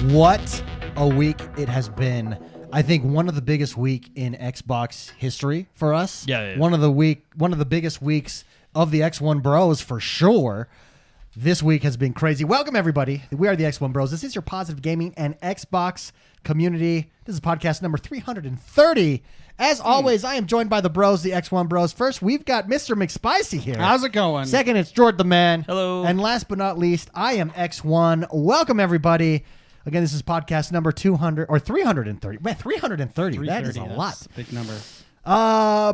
What a week it has been. I think one of the biggest week in Xbox history for us. Yeah. One of the biggest weeks of the XoneBros for sure. This week has been crazy. Welcome everybody. We are the XoneBros. This is your positive gaming and Xbox community. This is podcast number 330. As always, I am joined by the bros, the XoneBros. First, we've got Mr. McSpicy here. How's it going? Second, it's Jordan the Man. Hello. And last but not least, I am X1. Welcome everybody. Again, this is podcast number 200 or 330. Man, 330. That is a lot. A big number.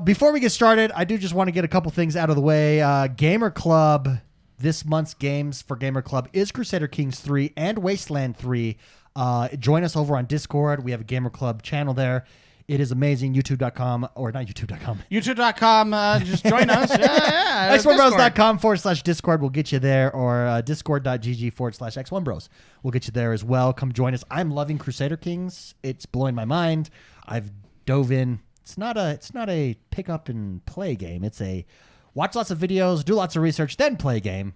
Before we get started, I do just want to get a couple things out of the way. Gamer Club, this month's games for Gamer Club is Crusader Kings 3 and Wasteland 3. Join us over on Discord. We have a Gamer Club channel there. It is amazing. YouTube.com or not YouTube.com. YouTube.com. Just join us. Yeah. XoneBros.com/Discord will get you there, or discord.gg/X1Bros will get you there as well. Come join us. I'm loving Crusader Kings. It's blowing my mind. I've dove in. It's not a pick up and play game. It's a watch lots of videos, do lots of research, then play game.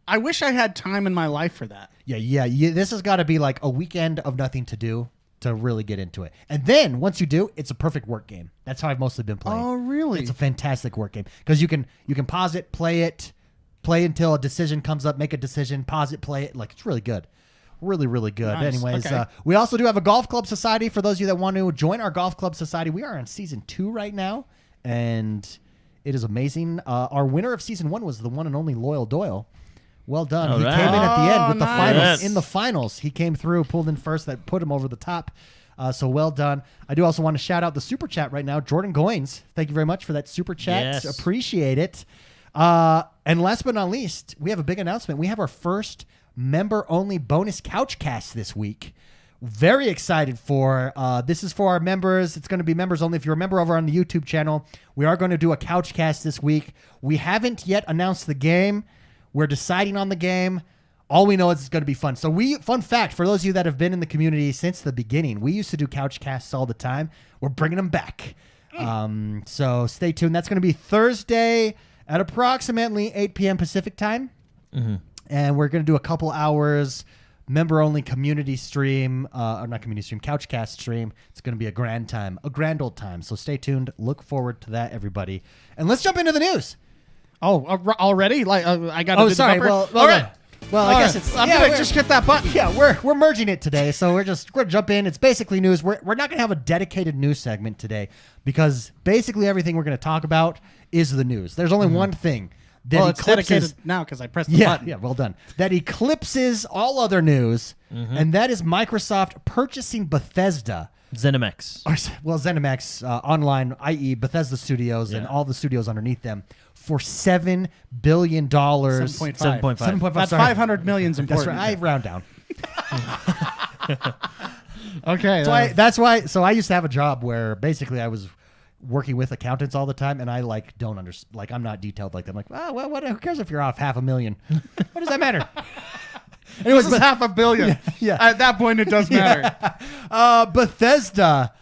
I wish I had time in my life for that. Yeah. This has got to be like a weekend of nothing to do to really get into it. And then once you do, it's a perfect work game. That's how I've mostly been playing. Oh, really? It's a fantastic work game because you can pause it, play until a decision comes up, make a decision, pause it, play it. Like, it's really good. Really, really good. Nice. Anyways, Okay. We also do have a golf club society. For those of you that want to join our golf club society, we are on season 2 right now, and it is amazing. Our winner of season 1 was the one and only Loyal Doyle. Well done. All He right. came in at the end with the Nice. finals. Yes. In the finals, he came through, pulled in first. That put him over the top. So well done. I do also want to shout out the super chat right now. Jordan Goins, thank you very much for that super chat. Yes. Appreciate it. And last but not least, we have a big announcement. We have our first member-only bonus couch cast this week. Very excited for. This is for our members. It's going to be members only. If you're a member over on the YouTube channel, we are going to do a couch cast this week. We haven't yet announced the game. We're deciding on the game. All we know is it's going to be fun. So fun fact, for those of you that have been in the community since the beginning, we used to do couch casts all the time. We're bringing them back. So stay tuned. That's going to be Thursday at approximately 8 p.m. Pacific time. Mm-hmm. And we're going to do a couple hours member-only community stream, or not community stream, couch cast stream. It's going to be a grand old time. So stay tuned. Look forward to that, everybody. And let's jump into the news. Oh, already? Like I got to do sorry. the bumper? All right. Well, I guess it's. I'm gonna just hit that button. Yeah, we're merging it today, so we're gonna jump in. It's basically news. We're not gonna have a dedicated news segment today because basically everything we're gonna talk about is the news. There's only one thing that It's eclipses. dedicated now because I pressed the button. Yeah, well done. That eclipses all other news, and that is Microsoft purchasing Bethesda. ZeniMax. Well, ZeniMax Online, i.e. Bethesda Studios and all the studios underneath them, for $7 billion. 7.5. 7.5. That's sorry. 500 million's That's important. right. I round down. Okay. That's why. So I used to have a job where basically I was working with accountants all the time, and I don't understand. Like, I'm not detailed like them. Like, oh, well, who cares if you're off $500,000? What does that matter? Anyways, this is $500 million. Yeah. At that point, it does matter. Bethesda,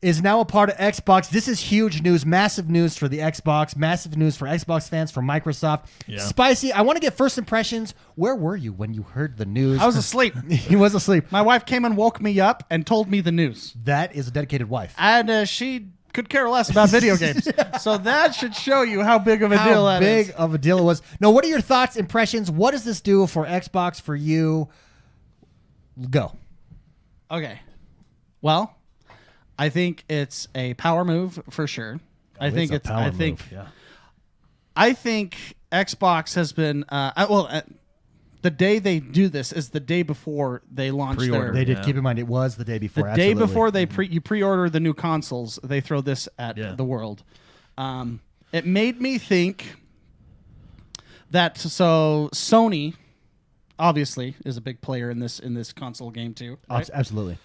is now a part of Xbox. This is huge news, massive news for the Xbox, massive news for Xbox fans, for Microsoft. Yeah. Spicy, I want to get first impressions. Where were you when you heard the news? I was asleep. He was asleep. My wife came and woke me up and told me the news. That is a dedicated wife. And she could care less about video games. So that should show you how big of a deal that is. How big of a deal it was. No, what are your thoughts, impressions? What does this do for Xbox, for you? Go. Okay. Well, I think it's a power move for sure. I think Xbox has been the day they do this is the day before they launch Pre-order. They did. Keep in mind, it was the day before. the day before you pre-order the new consoles, they throw this at the world. It made me think that Sony obviously is a big player in this console game too. Right? Absolutely.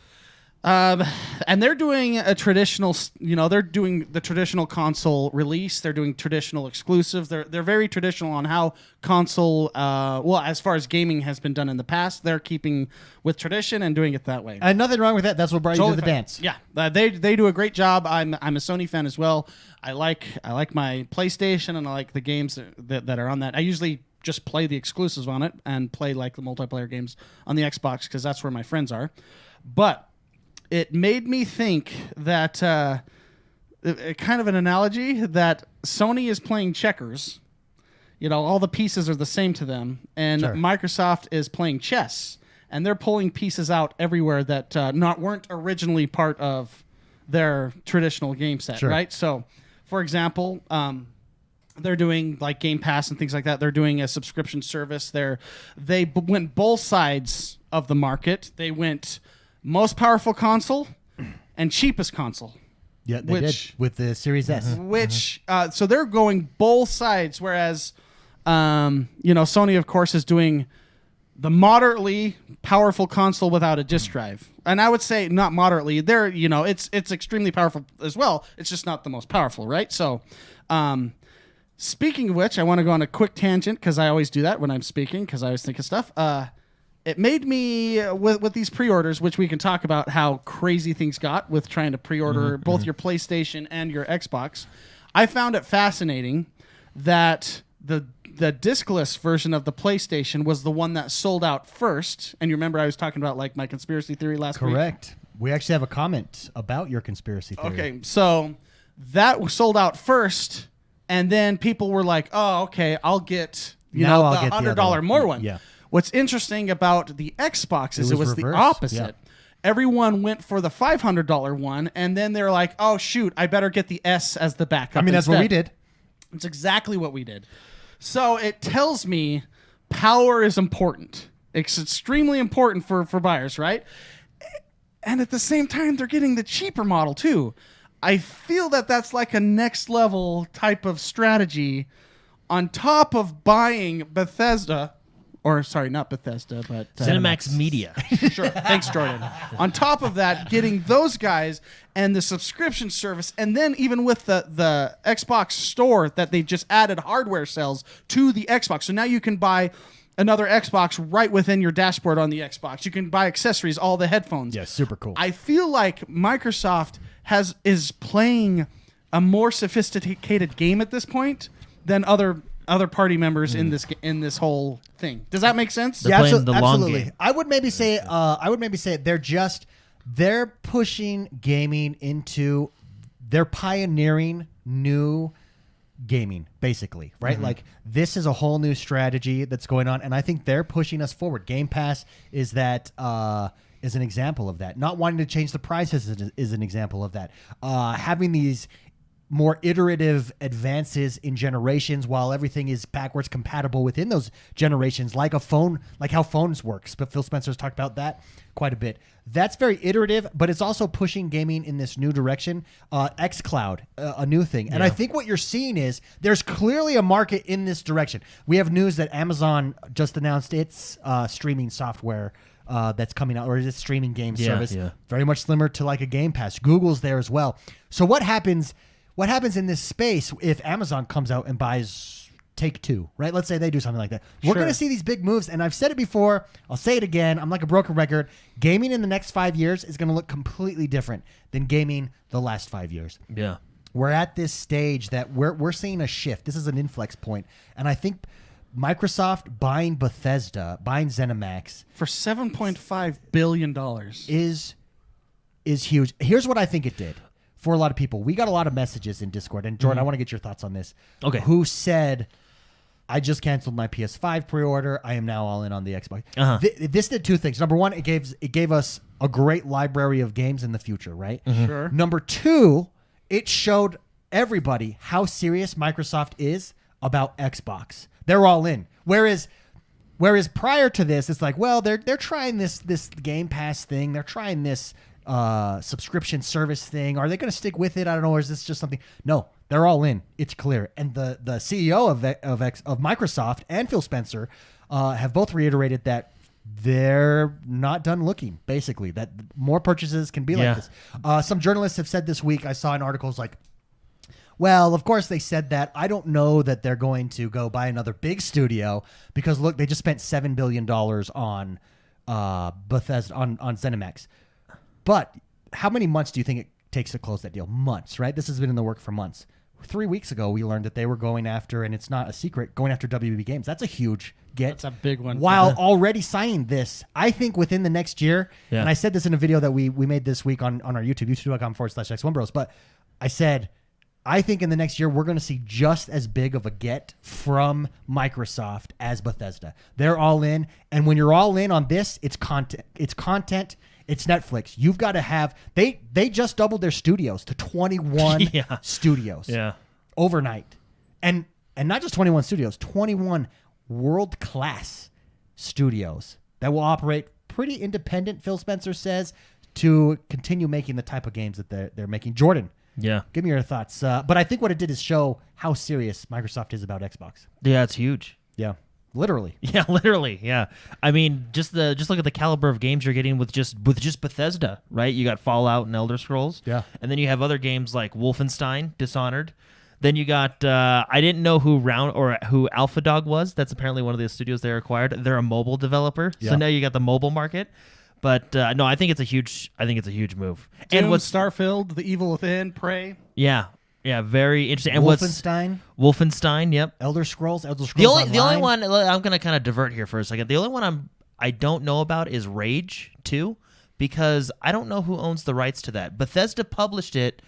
And they're doing a traditional, they're doing the traditional console release. They're doing traditional exclusives. They're very traditional on how console, as far as gaming has been done in the past, they're keeping with tradition and doing it that way. And nothing wrong with that. That's what brought you to the dance. Yeah, they do a great job. I'm a Sony fan as well. I like my PlayStation and I like the games that are on that. I usually just play the exclusives on it and play like the multiplayer games on the Xbox because that's where my friends are. But it made me think that kind of an analogy that Sony is playing checkers. All the pieces are the same to them, and Sure. Microsoft is playing chess, and they're pulling pieces out everywhere that weren't originally part of their traditional game set, Sure. right? So, for example, they're doing like Game Pass and things like that. They're doing a subscription service. They went both sides of the market. They went most powerful console and cheapest console. Yeah, they did with the Series S. So they're going both sides, whereas Sony, of course, is doing the moderately powerful console without a disk drive. And I would say not moderately. It's extremely powerful as well. It's just not the most powerful, right? So, speaking of which, I want to go on a quick tangent because I always do that when I'm speaking because I always think of stuff. It made me, with these pre-orders, which we can talk about how crazy things got with trying to pre-order both your PlayStation and your Xbox. I found it fascinating that the discless version of the PlayStation was the one that sold out first. And you remember I was talking about like my conspiracy theory last week? Correct. We actually have a comment about your conspiracy theory. Okay, so that sold out first, and then people were like, "Oh, okay, I'll get the $100 more one." Yeah. What's interesting about the Xbox is it was the reversed. opposite. Yeah. Everyone went for the $500 one, and then they're like, "Oh shoot, I better get the S as the backup." I mean, that's what we did. It's exactly what we did. So it tells me power is important. It's extremely important for buyers, right? And at the same time, they're getting the cheaper model too. I feel that that's like a next level type of strategy on top of buying Bethesda. Or, sorry, not Bethesda, but... Cinemax Media. Sure. Thanks, Jordan. On top of that, getting those guys and the subscription service, and then even with the Xbox store that they just added hardware sales to the Xbox. So now you can buy another Xbox right within your dashboard on the Xbox. You can buy accessories, all the headphones. Yeah, super cool. I feel like Microsoft is playing a more sophisticated game at this point than other party members in this whole thing. Does that make sense? They're playing the long absolutely. game. I would maybe say they're pushing gaming into, they're pioneering new gaming, basically, right? Like this is a whole new strategy that's going on, and I think they're pushing us forward. Game Pass is is an example of that. Not wanting to change the prices is an example of that. Having these more iterative advances in generations while everything is backwards compatible within those generations, like a phone, like how phones works. But Phil Spencer's talked about that quite a bit. That's very iterative, but it's also pushing gaming in this new direction. xCloud, a new thing. And I think what you're seeing is there's clearly a market in this direction. We have news that Amazon just announced its streaming software that's coming out, or is it streaming game service? Yeah. Very much similar to like a Game Pass. Google's there as well. So what happens in this space if Amazon comes out and buys Take-Two, right? Let's say they do something like that. We're going to see these big moves, and I've said it before. I'll say it again. I'm like a broken record. Gaming in the next 5 years is going to look completely different than gaming the last 5 years. Yeah. We're at this stage that we're seeing a shift. This is an inflex point, and I think Microsoft buying Bethesda, buying ZeniMax For $7.5 billion. is huge. Here's what I think it did for a lot of people. We got a lot of messages in Discord, and Jordan, I want to get your thoughts on this. Okay. Who said, I just canceled my PS5 pre-order. I am now all in on the Xbox. This did two things. Number one, it gave us a great library of games in the future, right? Sure. Number two, it showed everybody how serious Microsoft is about Xbox. They're all in. Whereas prior to this, it's like, well, they're trying this Game Pass thing. They're trying this subscription service thing. Are they going to stick with it? I don't know. Or is this just something? No, they're all in. It's clear. And the CEO of Microsoft and Phil Spencer have both reiterated that they're not done looking, basically, that more purchases can be like this. Some journalists have said this week, I saw in articles like, well, of course they said that. I don't know that they're going to go buy another big studio because, look, they just spent $7 billion on Bethesda, on ZeniMax. But how many months do you think it takes to close that deal? Months, right? This has been in the work for months. 3 weeks ago, we learned that they were going after, and it's not a secret, going after WB Games. That's a huge get. That's a big one. While already signing this, I think within the next year, and I said this in a video that we made this week on our YouTube, youtube.com/XoneBros, but I said, I think in the next year, we're going to see just as big of a get from Microsoft as Bethesda. They're all in, and when you're all in on this, it's content. It's content. It's Netflix. You've got to have they just doubled their studios to 21 studios overnight. And not just 21 studios, 21 world-class studios that will operate pretty independent, Phil Spencer says, to continue making the type of games that they're making. Jordan, give me your thoughts. But I think what it did is show how serious Microsoft is about Xbox. Yeah, it's huge. Yeah. Literally. Yeah, literally. Yeah. I mean, just look at the caliber of games you're getting with just Bethesda, right? You got Fallout and Elder Scrolls. Yeah. And then you have other games like Wolfenstein, Dishonored. Then you got I didn't know who Alpha Dog was. That's apparently one of the studios they acquired. They're a mobile developer. Yeah. So now you got the mobile market. But no, I think it's a huge move. Doom, and what's Starfield, The Evil Within, Prey? Yeah. Yeah, very interesting. And Wolfenstein, yep. Elder Scrolls The only one I'm going to kind of divert here for a second. The only one I don't know about is Rage 2 because I don't know who owns the rights to that. Bethesda published it,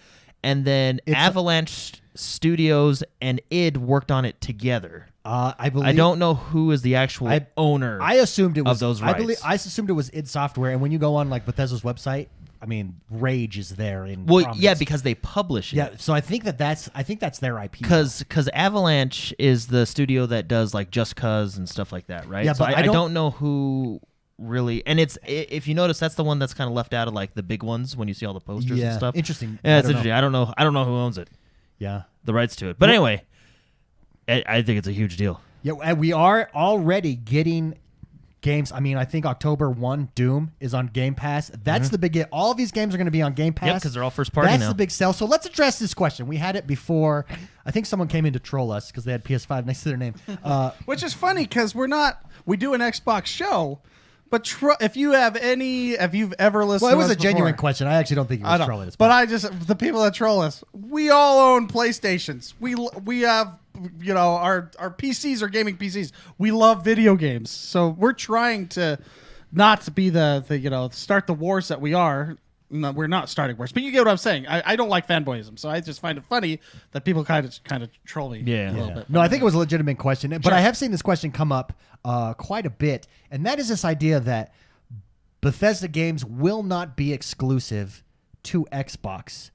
and then Avalanche Studios and id worked on it together. I don't know who is the actual owner. I assumed it was of those rights. I assumed it was id Software, and when you go on like Bethesda's website, I mean, Rage is there in prominence. Yeah, because they publish it. Yeah, so I think that's their IP. Because Avalanche is the studio that does like Just Cause and stuff like that, right? Yeah, so but I don't know who really, and it's if you notice, that's the one that's kind of left out of like the big ones when you see all the posters and stuff. Interesting. Yeah, it's interesting. I don't know who owns it. Yeah, the rights to it. But anyway, I think it's a huge deal. Yeah, and we are already getting games. I mean, I think October 1, Doom is on Game Pass. That's the big get. All of these games are going to be on Game Pass. Yep, because they're all first party now. That's the big sell. So let's address this question. We had it before. I think someone came in to troll us because they had PS5 next to their name. Which is funny because we do an Xbox show, but if you've ever listened well, it was to a us genuine before, question. I actually don't think he was trolling us. But the people that troll us, we all own PlayStations. We have, our PCs are gaming PCs. We love video games. So we're trying to not be the start the wars that we are. No, we're not starting wars. But you get what I'm saying. I don't like fanboyism. So I just find it funny that people kind of troll me a little bit. No, I think it was a legitimate question. But I have seen this question come up quite a bit. And that is this idea that Bethesda games will not be exclusive to Xbox.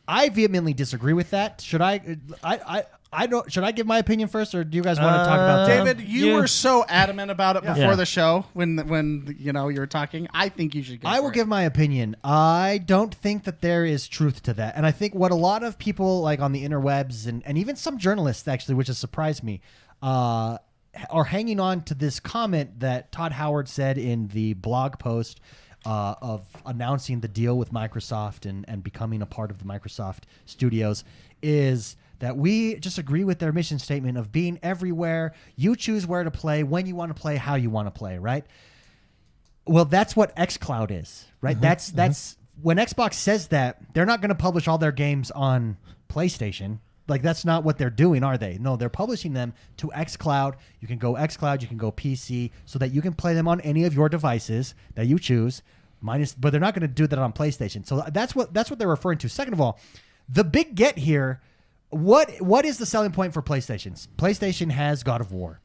I vehemently disagree with that. Should I give my opinion first, or do you guys want to talk about that? David, you were so adamant about it before the show when you were talking. I think you should. I will give my opinion. I don't think that there is truth to that, and I think what a lot of people like on the interwebs and even some journalists actually, which has surprised me, are hanging on to this comment that Todd Howard said in the blog post of announcing the deal with Microsoft and becoming a part of the Microsoft studios is that we just agree with their mission statement of being everywhere. You choose where to play, when you want to play, how you want to play, right? Well, that's what xCloud is, right? That's when Xbox says that, they're not going to publish all their games on PlayStation. Like, that's not what they're doing, are they? No, they're publishing them to xCloud. You can go xCloud, you can go PC, so that you can play them on any of your devices that you choose. But they're not going to do that on PlayStation. So that's what they're referring to. Second of all, the big get here. What is the selling point for PlayStation? PlayStation has God of War.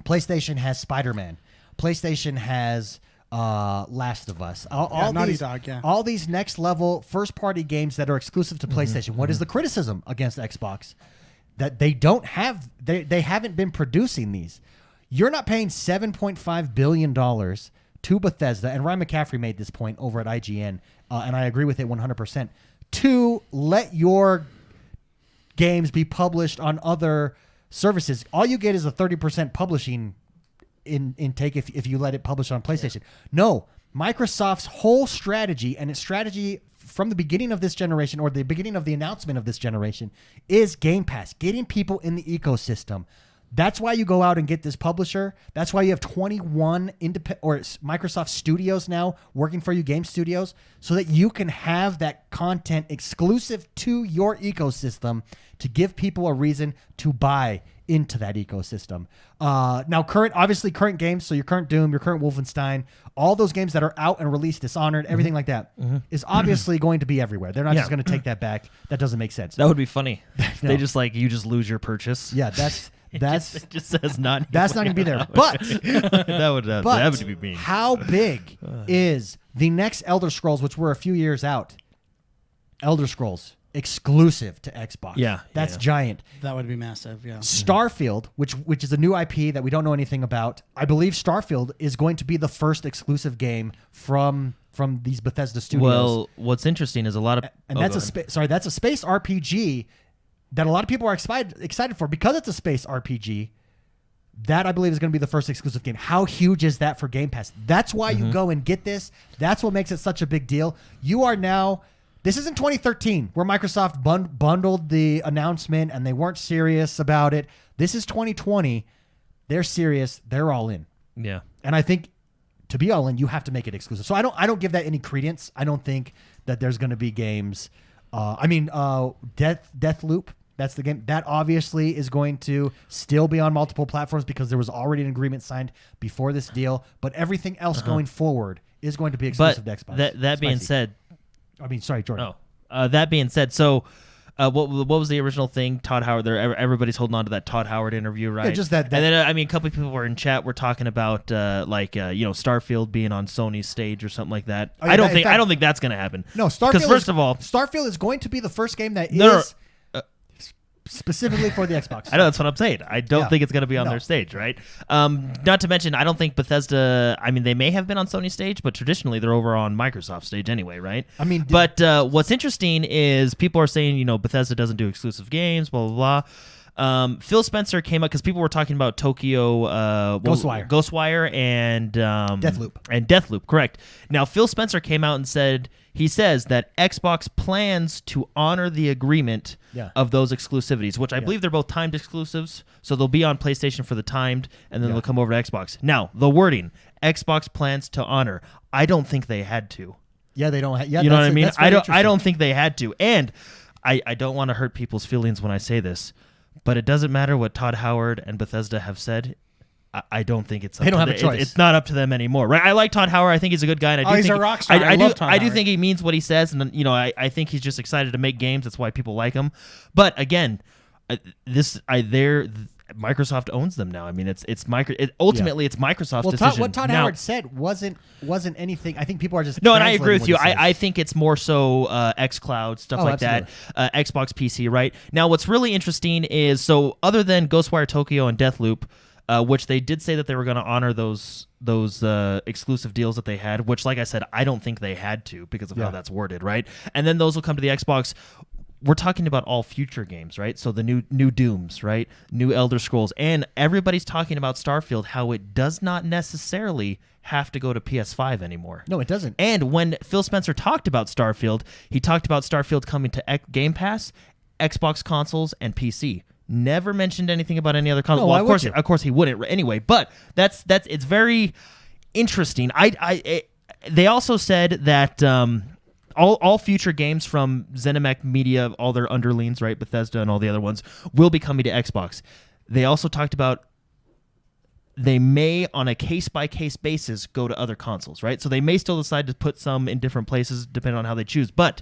PlayStation has Spider-Man. PlayStation has Last of Us. All these next level first party games that are exclusive to PlayStation. What is the criticism against Xbox? That they don't have. They haven't been producing these. You're not paying $7.5 billion to Bethesda, and Ryan McCaffrey made this point over at IGN, and I agree with it 100%. To let your games be published on other services, all you get is a 30% publishing intake if you let it publish on PlayStation. Yeah. No, Microsoft's whole strategy, and its strategy from the beginning of this generation, or the beginning of the announcement of this generation, is Game Pass, getting people in the ecosystem. That's why you go out and get this publisher. That's why you have 21 Microsoft studios now working for you, game studios, so that you can have that content exclusive to your ecosystem to give people a reason to buy into that ecosystem. Now, current games, so your current Doom, your current Wolfenstein, all those games that are out and released, Dishonored, everything like that, is obviously going to be everywhere. They're not just going to take that back. That doesn't make sense. That would be funny. No. They just you just lose your purchase. Yeah, it just says not. That's not going to be there. But that would be mean. How big is the next Elder Scrolls, which we're a few years out? Elder Scrolls exclusive to Xbox. Yeah, that's giant. That would be massive. Yeah. Starfield, which is a new IP that we don't know anything about. I believe Starfield is going to be the first exclusive game from these Bethesda studios. Well, what's interesting is a lot of that's a space RPG that a lot of people are excited for because it's a space RPG. That, I believe, is going to be the first exclusive game. How huge is that for Game Pass? That's why you go and get this. That's what makes it such a big deal. You are now... This isn't 2013 where Microsoft bundled the announcement and they weren't serious about it. This is 2020. They're serious. They're all in. Yeah. And I think to be all in, you have to make it exclusive. So I don't give that any credence. I don't think that there's going to be games... Deathloop, that's the game. That obviously is going to still be on multiple platforms because there was already an agreement signed before this deal. But everything else going forward is going to be exclusive to Xbox. That being said... sorry, Jordan. That being said, so... what was the original thing? Todd Howard. Everybody's holding on to that Todd Howard interview, right? Yeah, just that. And then a couple of people were in chat. Were talking about Starfield being on Sony's stage or something like that. I don't think that's going to happen. No, Starfield. Because first of all, Starfield is going to be the first game that is specifically for the Xbox. I know, that's what I'm saying. I don't think it's going to be on their stage, right? Not to mention, I don't think Bethesda. I mean, they may have been on Sony's stage, but traditionally they're over on Microsoft's stage anyway, right? I mean, but what's interesting is people are saying, Bethesda doesn't do exclusive games, blah blah blah. Phil Spencer came up because people were talking about Tokyo Ghostwire and Deathloop, correct. Now Phil Spencer came out and says that Xbox plans to honor the agreement of those exclusivities, which I believe they're both timed exclusives, so they'll be on PlayStation for the timed, and then they'll come over to Xbox. Now, the wording, Xbox plans to honor. I don't think they had to. Yeah, they don't. You know what I mean? I don't think they had to. And I don't want to hurt people's feelings when I say this, but it doesn't matter what Todd Howard and Bethesda have said. I don't think it's. They don't have a choice. It's not up to them anymore, right? I like Todd Howard. I think he's a good guy, and he's a rock star. I do think he means what he says, and I think he's just excited to make games. That's why people like him. But again, Microsoft owns them now. I mean, it's ultimately it's Microsoft's decision. What Todd Howard said wasn't anything. I think people are just and I agree with you. I think it's more so xCloud stuff like absolutely. That, Xbox PC. Right now, what's really interesting is other than Ghostwire Tokyo and Deathloop. Which they did say that they were going to honor those exclusive deals that they had, which, like I said, I don't think they had to because of how that's worded, right? And then those will come to the Xbox. We're talking about all future games, right? So the new Dooms, right? New Elder Scrolls. And everybody's talking about Starfield, how it does not necessarily have to go to PS5 anymore. No, it doesn't. And when Phil Spencer talked about Starfield, he talked about Starfield coming to Game Pass, Xbox consoles, and PC. Never mentioned anything about any other console. No, well, of course he wouldn't anyway. But that's it's very interesting. They also said that all future games from ZeniMax Media, all their underlings, right, Bethesda and all the other ones, will be coming to Xbox. They also talked about they may, on a case-by-case basis, go to other consoles, right? So they may still decide to put some in different places depending on how they choose, but.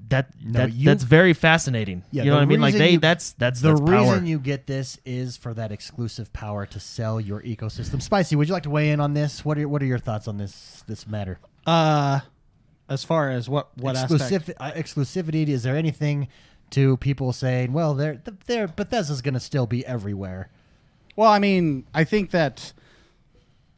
That's very fascinating. Yeah, you know what I mean? Like that's the reason power. You get this is for that exclusive power to sell your ecosystem. Spicy, would you like to weigh in on this? What are your thoughts on this matter? As far as what aspect? Exclusivity? Is there anything to people saying, well, Bethesda's going to still be everywhere? Well, I mean, I think that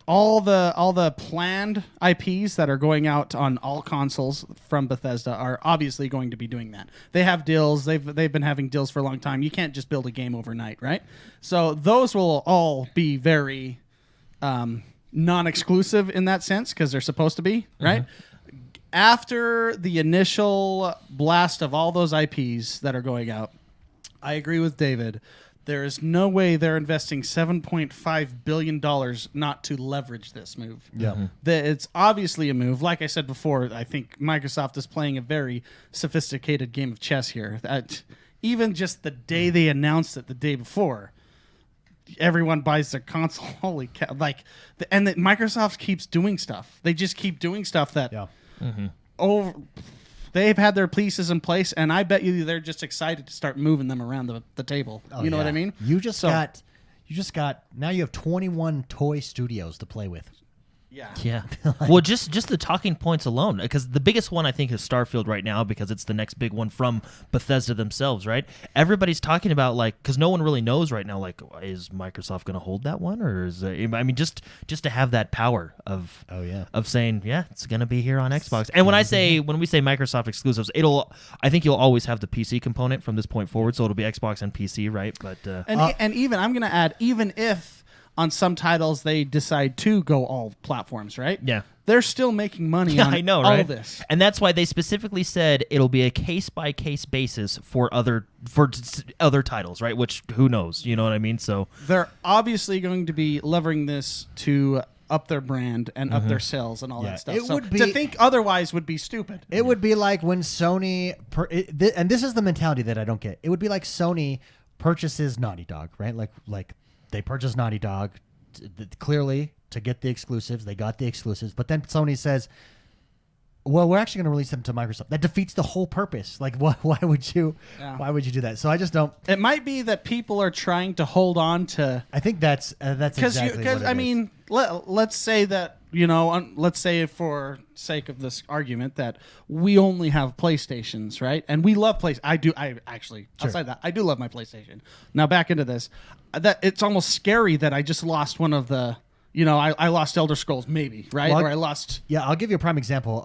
all the planned IPs that are going out on all consoles from Bethesda are obviously going to be doing that. They have deals. They've been having deals for a long time. You can't just build a game overnight, right? So those will all be very non-exclusive in that sense because they're supposed to be, right? Mm-hmm. After the initial blast of all those IPs that are going out, I agree with David There is no way they're investing $7.5 billion not to leverage this move. Yeah. It's obviously a move. Like I said before, I think Microsoft is playing a very sophisticated game of chess here. That even just the day they announced it, the day before, everyone buys their console. Holy cow! And that Microsoft keeps doing stuff. They just keep doing stuff that they've had their pieces in place, and I bet you they're just excited to start moving them around the table. You know what I mean? You just got now you have 21 toy studios to play with. Yeah. Well, just the talking points alone, because the biggest one I think is Starfield right now, because it's the next big one from Bethesda themselves, right? Everybody's talking about, like, because no one really knows right now, like, is Microsoft going to hold that one, or is I mean, just to have that power of saying, yeah, it's going to be here on Xbox. And when we say Microsoft exclusives, I think you'll always have the PC component from this point forward, so it'll be Xbox and PC, right? But and even I'm going to add, even if on some titles they decide to go all platforms, right? Yeah. They're still making money on I know, all right? of this. And that's why they specifically said it'll be a case-by-case basis for other titles, right? Which, who knows? You know what I mean? So they're obviously going to be levering this to up their brand and up their sales and all that stuff. To think otherwise would be stupid. It would be like when Sony, and this is the mentality that I don't get. It would be like Sony purchases Naughty Dog, right? Like they purchased Naughty Dog clearly to get the exclusives. They got the exclusives, but then Sony says, "Well, we're actually going to release them to Microsoft." That defeats the whole purpose. Like, why would you? Yeah. Why would you do that? So I just don't. It might be that people are trying to hold on to. I think that's exactly because I mean, let's say that let's say for sake of this argument that we only have PlayStations, right? And we love PlayStation. I actually outside that I do love my PlayStation. Now back into this, that it's almost scary that I just lost one of the. I lost Elder Scrolls, maybe, right? Well, or I lost. Yeah, I'll give you a prime example.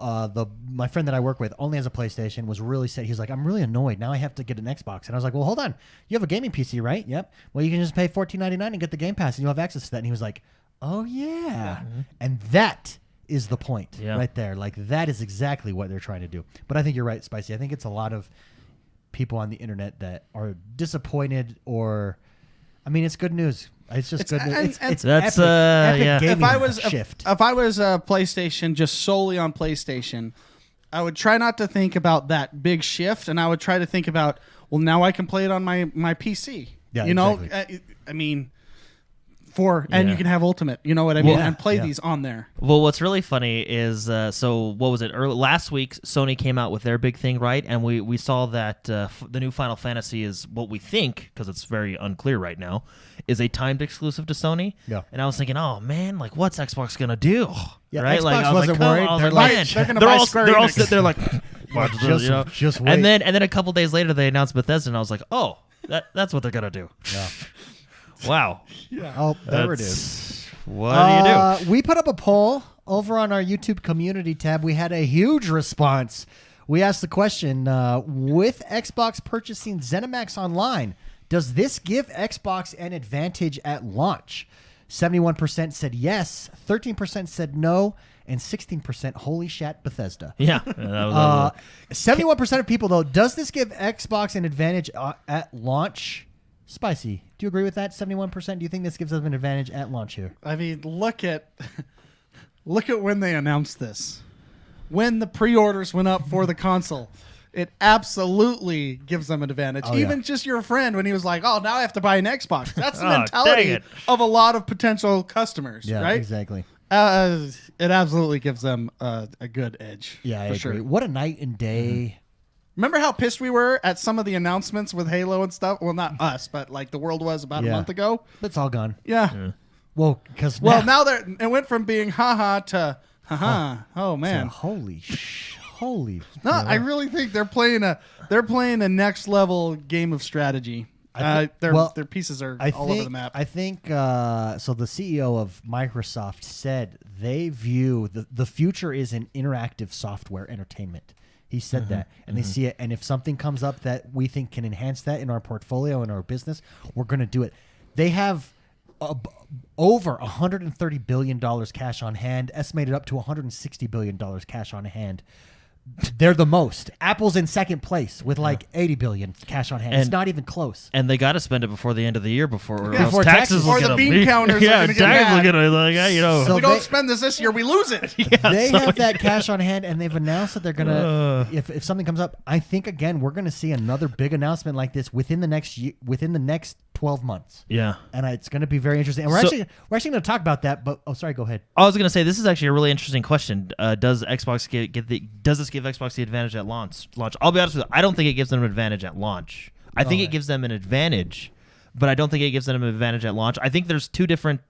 My friend that I work with only has a PlayStation. Was really sad. He's like, I'm really annoyed. Now I have to get an Xbox. And I was like, well, hold on. You have a gaming PC, right? Yep. Well, you can just pay $14.99 and get the Game Pass, and you'll have access to that. And he was like, oh yeah. And that is the point right there. Like that is exactly what they're trying to do. But I think you're right, Spicy. I think it's a lot of people on the internet that are disappointed, or, I mean, it's good news. It's just good. It's that's epic gaming if I was shift. If I was a PlayStation, just solely on PlayStation, I would try not to think about that big shift, and I would try to think about, well, now I can play it on my PC. Yeah, exactly. I mean, and you can have Ultimate. You know what I mean? And play these on there. Well, what's really funny is, so what was it? Last week, Sony came out with their big thing, right? And we saw that the new Final Fantasy is what we think, because it's very unclear right now, is a timed exclusive to Sony. Yeah. And I was thinking, oh man, like what's Xbox gonna do? Yeah, right? Xbox like, I was wasn't like, worried. They're all sitting like, just wait. And then a couple days later, they announced Bethesda, and I was like, oh, that's what they're gonna do. Yeah. Wow. Yeah. Oh, there it is. What do you do? We put up a poll over on our YouTube community tab. We had a huge response. We asked the question, with Xbox purchasing ZeniMax Online, does this give Xbox an advantage at launch? 71% said yes, 13% said no, and 16% holy shat Bethesda. Yeah. 71% of people, though, does this give Xbox an advantage at launch? Spicy, do you agree with that? 71%. Do you think this gives them an advantage at launch here? I mean, look at when they announced this. When the pre-orders went up for the console, it absolutely gives them an advantage. Even just your friend, when he was like, "Oh, now I have to buy an Xbox." That's the mentality of a lot of potential customers, right? Exactly. It absolutely gives them a good edge. Yeah, I agree. Sure. What a night and day. Remember how pissed we were at some of the announcements with Halo and stuff? Well, not us, but like the world was about a month ago. It's all gone. Yeah. Well, because now it went from being haha to haha. Oh man. Holy. No, I really think they're playing a next level game of strategy. Their pieces are all over the map. I think so. The CEO of Microsoft said they view the future is in interactive software entertainment. He said that, and they see it. And if something comes up that we think can enhance that in our portfolio and our business, we're going to do it. They have over $130 billion cash on hand, estimated up to $160 billion cash on hand. they're the most. Apple's in second place with like 80 billion cash on hand. It's And- not even close. And they got to spend it before the end of the year, or Yeah. else Before taxes taxes. will Or get the them. bean counters are Yeah, gonna get taxes will mad. get them. So we don't they- spend this year, we lose it. They have that cash on hand, and they've announced that they're gonna. If something comes up, I think again we're gonna see another big announcement like this within the next year, within the next 12 months. Yeah. And it's going to be very interesting. And we're actually going to talk about that. But sorry, go ahead. I was going to say this is actually a really interesting question. Does Xbox does this give Xbox the advantage at launch? I'll be honest with you. I don't think it gives them an advantage at launch. I think it gives them an advantage, but I don't think it gives them an advantage at launch. I think there's two different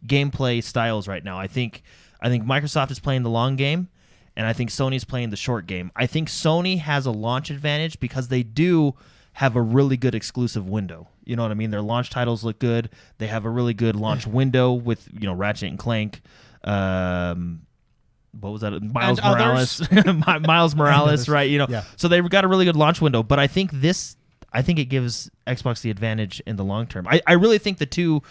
gameplay styles right now. I think Microsoft is playing the long game, and I think Sony's playing the short game. I think Sony has a launch advantage because they do have a really good exclusive window. You know what I mean? Their launch titles look good. They have a really good launch window with, Ratchet and Clank. What was that? Miles And Morales. Miles Morales, right? Yeah. So they've got a really good launch window. But I think it gives Xbox the advantage in the long term. I really think the two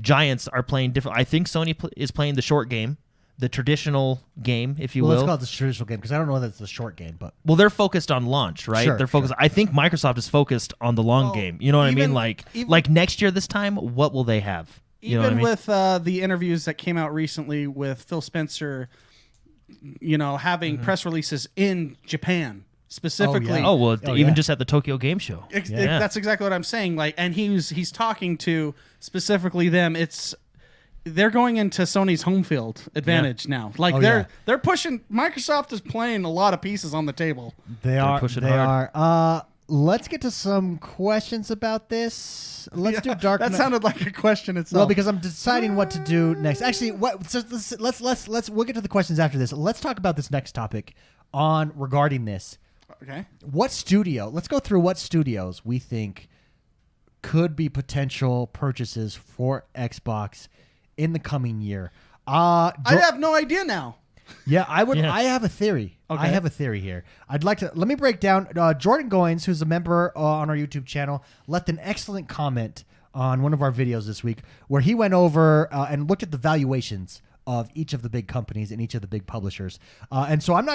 giants are playing different. I think Sony is playing the short game, the traditional game, if you will. Let's call it the traditional game because I don't know that it's the short game, but Well, they're focused on launch, right? Sure, They're focused. I think Microsoft is focused on the long game. You know what I mean? Like next year, this time, what will they have? You know what I mean? With the interviews that came out recently with Phil Spencer, having press releases in Japan specifically. yeah. Oh well, Oh, even yeah. just at the Tokyo Game Show. Yeah. That's exactly what I'm saying. Like, and he's talking to specifically them. They're going into Sony's home field advantage now. Like they're pushing. Microsoft is playing a lot of pieces on the table. they are. pushing They hard. are. Let's get to some questions about this. Let's do Dark That Knight. sounded like a question itself. Well, because I'm deciding what to do next. Actually, let's we'll get to the questions after this. Let's talk about this next topic regarding this. okay. What studio? Let's go through what studios we think could be potential purchases for Xbox in the coming year. I have no idea now. Yeah, I would. Yeah. I have a theory. Okay. I have a theory here. I'd like to let me break down. Jordan Goins, who's a member on our YouTube channel, left an excellent comment on one of our videos this week, where he went over and looked at the valuations of each of the big companies and each of the big publishers. And so I'm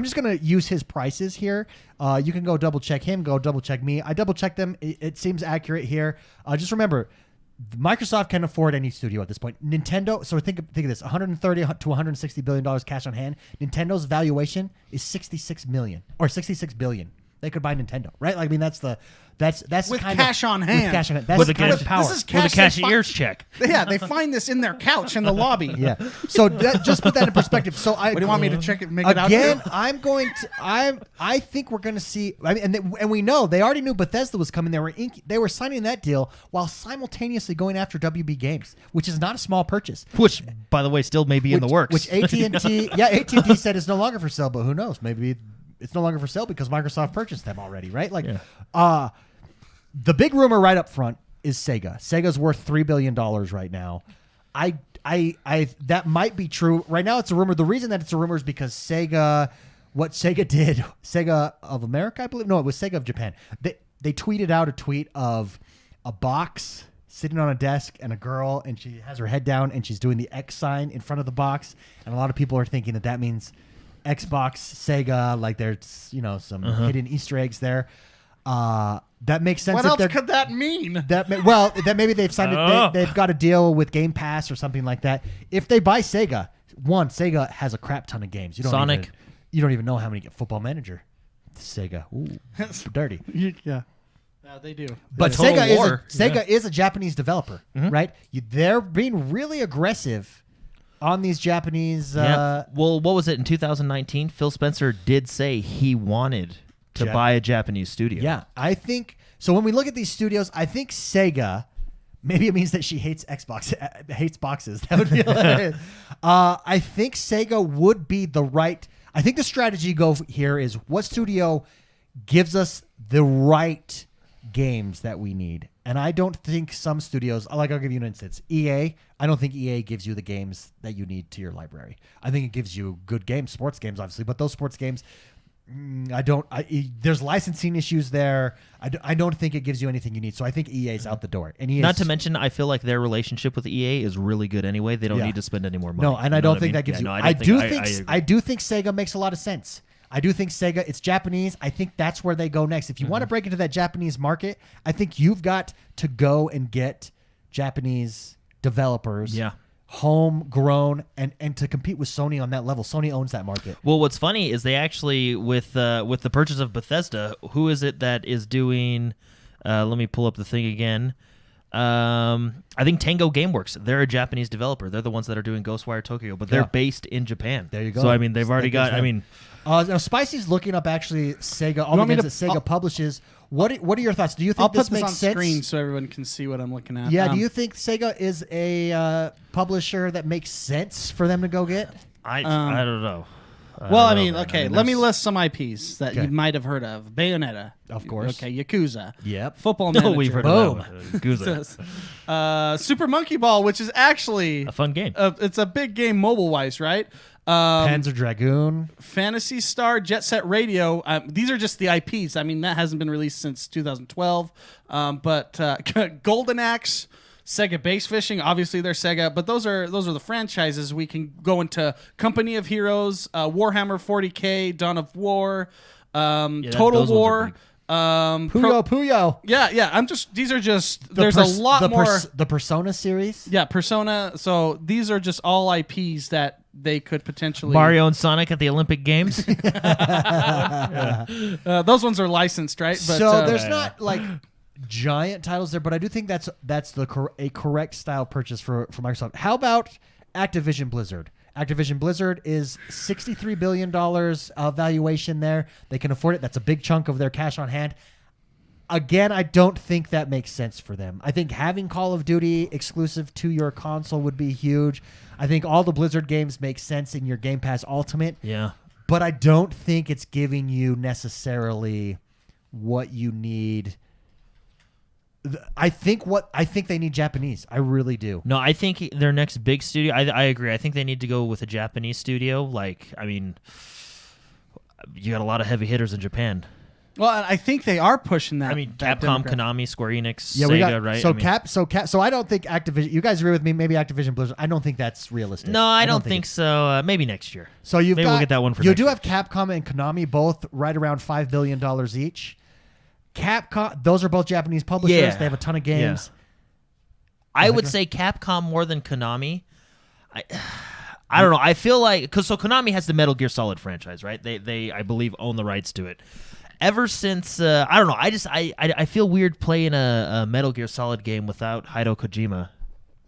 just gonna use his prices here. You can go double check him. Go double check me. I double checked them. It seems accurate here. Just remember, Microsoft can afford any studio at this point. Nintendo, so think of this: 130 to 160 billion dollars cash on hand. Nintendo's valuation is 66 million or 66 billion. They could buy Nintendo, right? Like, I mean, that's With kind cash of, on hand. With cash on hand. That's With the a kind of cash- power. This is With a cash they cashier's check. Yeah, they find this in their couch in the lobby. Yeah. So just put that in perspective. So What do you want me to check it? Make it out? again, to? I think we're going to see. I mean, and we know they already knew Bethesda was coming. They were signing that deal while simultaneously going after WB Games, which is not a small purchase. Which, by the way, still may be in the works. Which AT&T, AT&T said it's no longer for sale, but who knows? Maybe it's no longer for sale because Microsoft purchased them already, right? Like, the big rumor right up front is Sega. Sega's worth $3 billion right now. I that might be true. Right now it's a rumor. The reason that it's a rumor is because what Sega did, Sega of America, I believe. No, it was Sega of Japan. They tweeted out a tweet of a box sitting on a desk and a girl, and she has her head down and she's doing the X sign in front of the box. And a lot of people are thinking that means Xbox, Sega, like there's some hidden Easter eggs there. That makes sense. What if else they're- could that mean? that maybe they've signed it. They've got a deal with Game Pass or something like that. If they buy Sega, Sega has a crap ton of games. Sonic. You don't even know how many get Football Manager. Sega, ooh, dirty. Yeah, they do. But Total Sega War. is a Japanese developer, right? They're being really aggressive on these Japanese. Yeah. Well, what was it in 2019? Phil Spencer did say he wanted to buy a Japanese studio. Yeah, I think so. When we look at these studios, I think Sega. Maybe it means that she hates Xbox, hates boxes. That would be hilarious. I think Sega would be the right. I think the strategy here is what studio gives us the right games that we need. And I don't think some studios, I'll give you an instance. EA, I don't think EA gives you the games that you need to your library. I think it gives you good games, sports games, obviously, but those sports games, there's licensing issues there. I don't think it gives you anything you need. So I think EA's out the door. And Not to mention, I feel like their relationship with EA is really good anyway. They don't need to spend any more money. No, and I don't think that gives you. No, I do think Sega makes a lot of sense. I do think Sega, it's Japanese. I think that's where they go next. If you want to break into that Japanese market, I think you've got to go and get Japanese developers. Yeah. Homegrown and to compete with Sony on that level. Sony owns that market. Well, what's funny is they actually, with the purchase of Bethesda, who is it that is doing? Let me pull up the thing again. I think Tango Gameworks. They're a Japanese developer. They're the ones that are doing Ghostwire Tokyo, but they're based in Japan. There you go. So I mean, they've already got. I mean, now Spicy's looking up actually Sega. All the games that Sega publishes. What are your thoughts? Do you think I'll put this makes on sense? screen so everyone can see what I'm looking at. Yeah. Do you think Sega is a publisher that makes sense for them to go get? I don't know. Well, I mean, okay, let me list some IPs that Okay. you might have heard of. Bayonetta. Of course. Okay, Yakuza. Yep. Football No, Manager. we've heard Boom. of that. Yakuza. Super Monkey Ball, which is actually A fun game. it's a big game mobile-wise, right? Panzer Dragoon. Fantasy Star, Jet Set Radio. These are just the IPs. I mean, that hasn't been released since 2012. But Golden Axe, Sega Base Fishing. Obviously, they're Sega, but those are the franchises. We can go into Company of Heroes, Warhammer 40K, Dawn of War, Total those ones are War. big. Puyo. Yeah. These are just. There's a lot more. The Persona series. Yeah, Persona. So these are just all IPs that they could potentially. Mario and Sonic at the Olympic Games. Those ones are licensed, right? But, So there's not like giant titles there, but I do think that's a correct style purchase for Microsoft. How about Activision Blizzard? Activision Blizzard is $63 billion valuation there. They can afford it. That's a big chunk of their cash on hand. Again, I don't think that makes sense for them. I think having Call of Duty exclusive to your console would be huge. I think all the Blizzard games make sense in your Game Pass Ultimate. Yeah. But I don't think it's giving you necessarily what you need. I think they need Japanese. I really do. No, I think their next big studio. I agree. I think they need to go with a Japanese studio. Like, I mean, you got a lot of heavy hitters in Japan. Well, and I think they are pushing that. I mean, that Capcom, demographic. Konami, Square Enix, Yeah, Sega, we got right? So I mean, So I don't think Activision. You guys agree with me? Maybe Activision Blizzard. I don't think that's realistic. No, I don't think so. Maybe next year. So maybe we'll get that one for you next do year. have Capcom and Konami both right around $5 billion each. Capcom, those are both Japanese publishers. Yeah. They have a ton of games. I would say Capcom more than Konami. I don't know. I feel like Konami has the Metal Gear Solid franchise, right? They I believe own the rights to it. Ever since I don't know, I feel weird playing a Metal Gear Solid game without Hideo Kojima.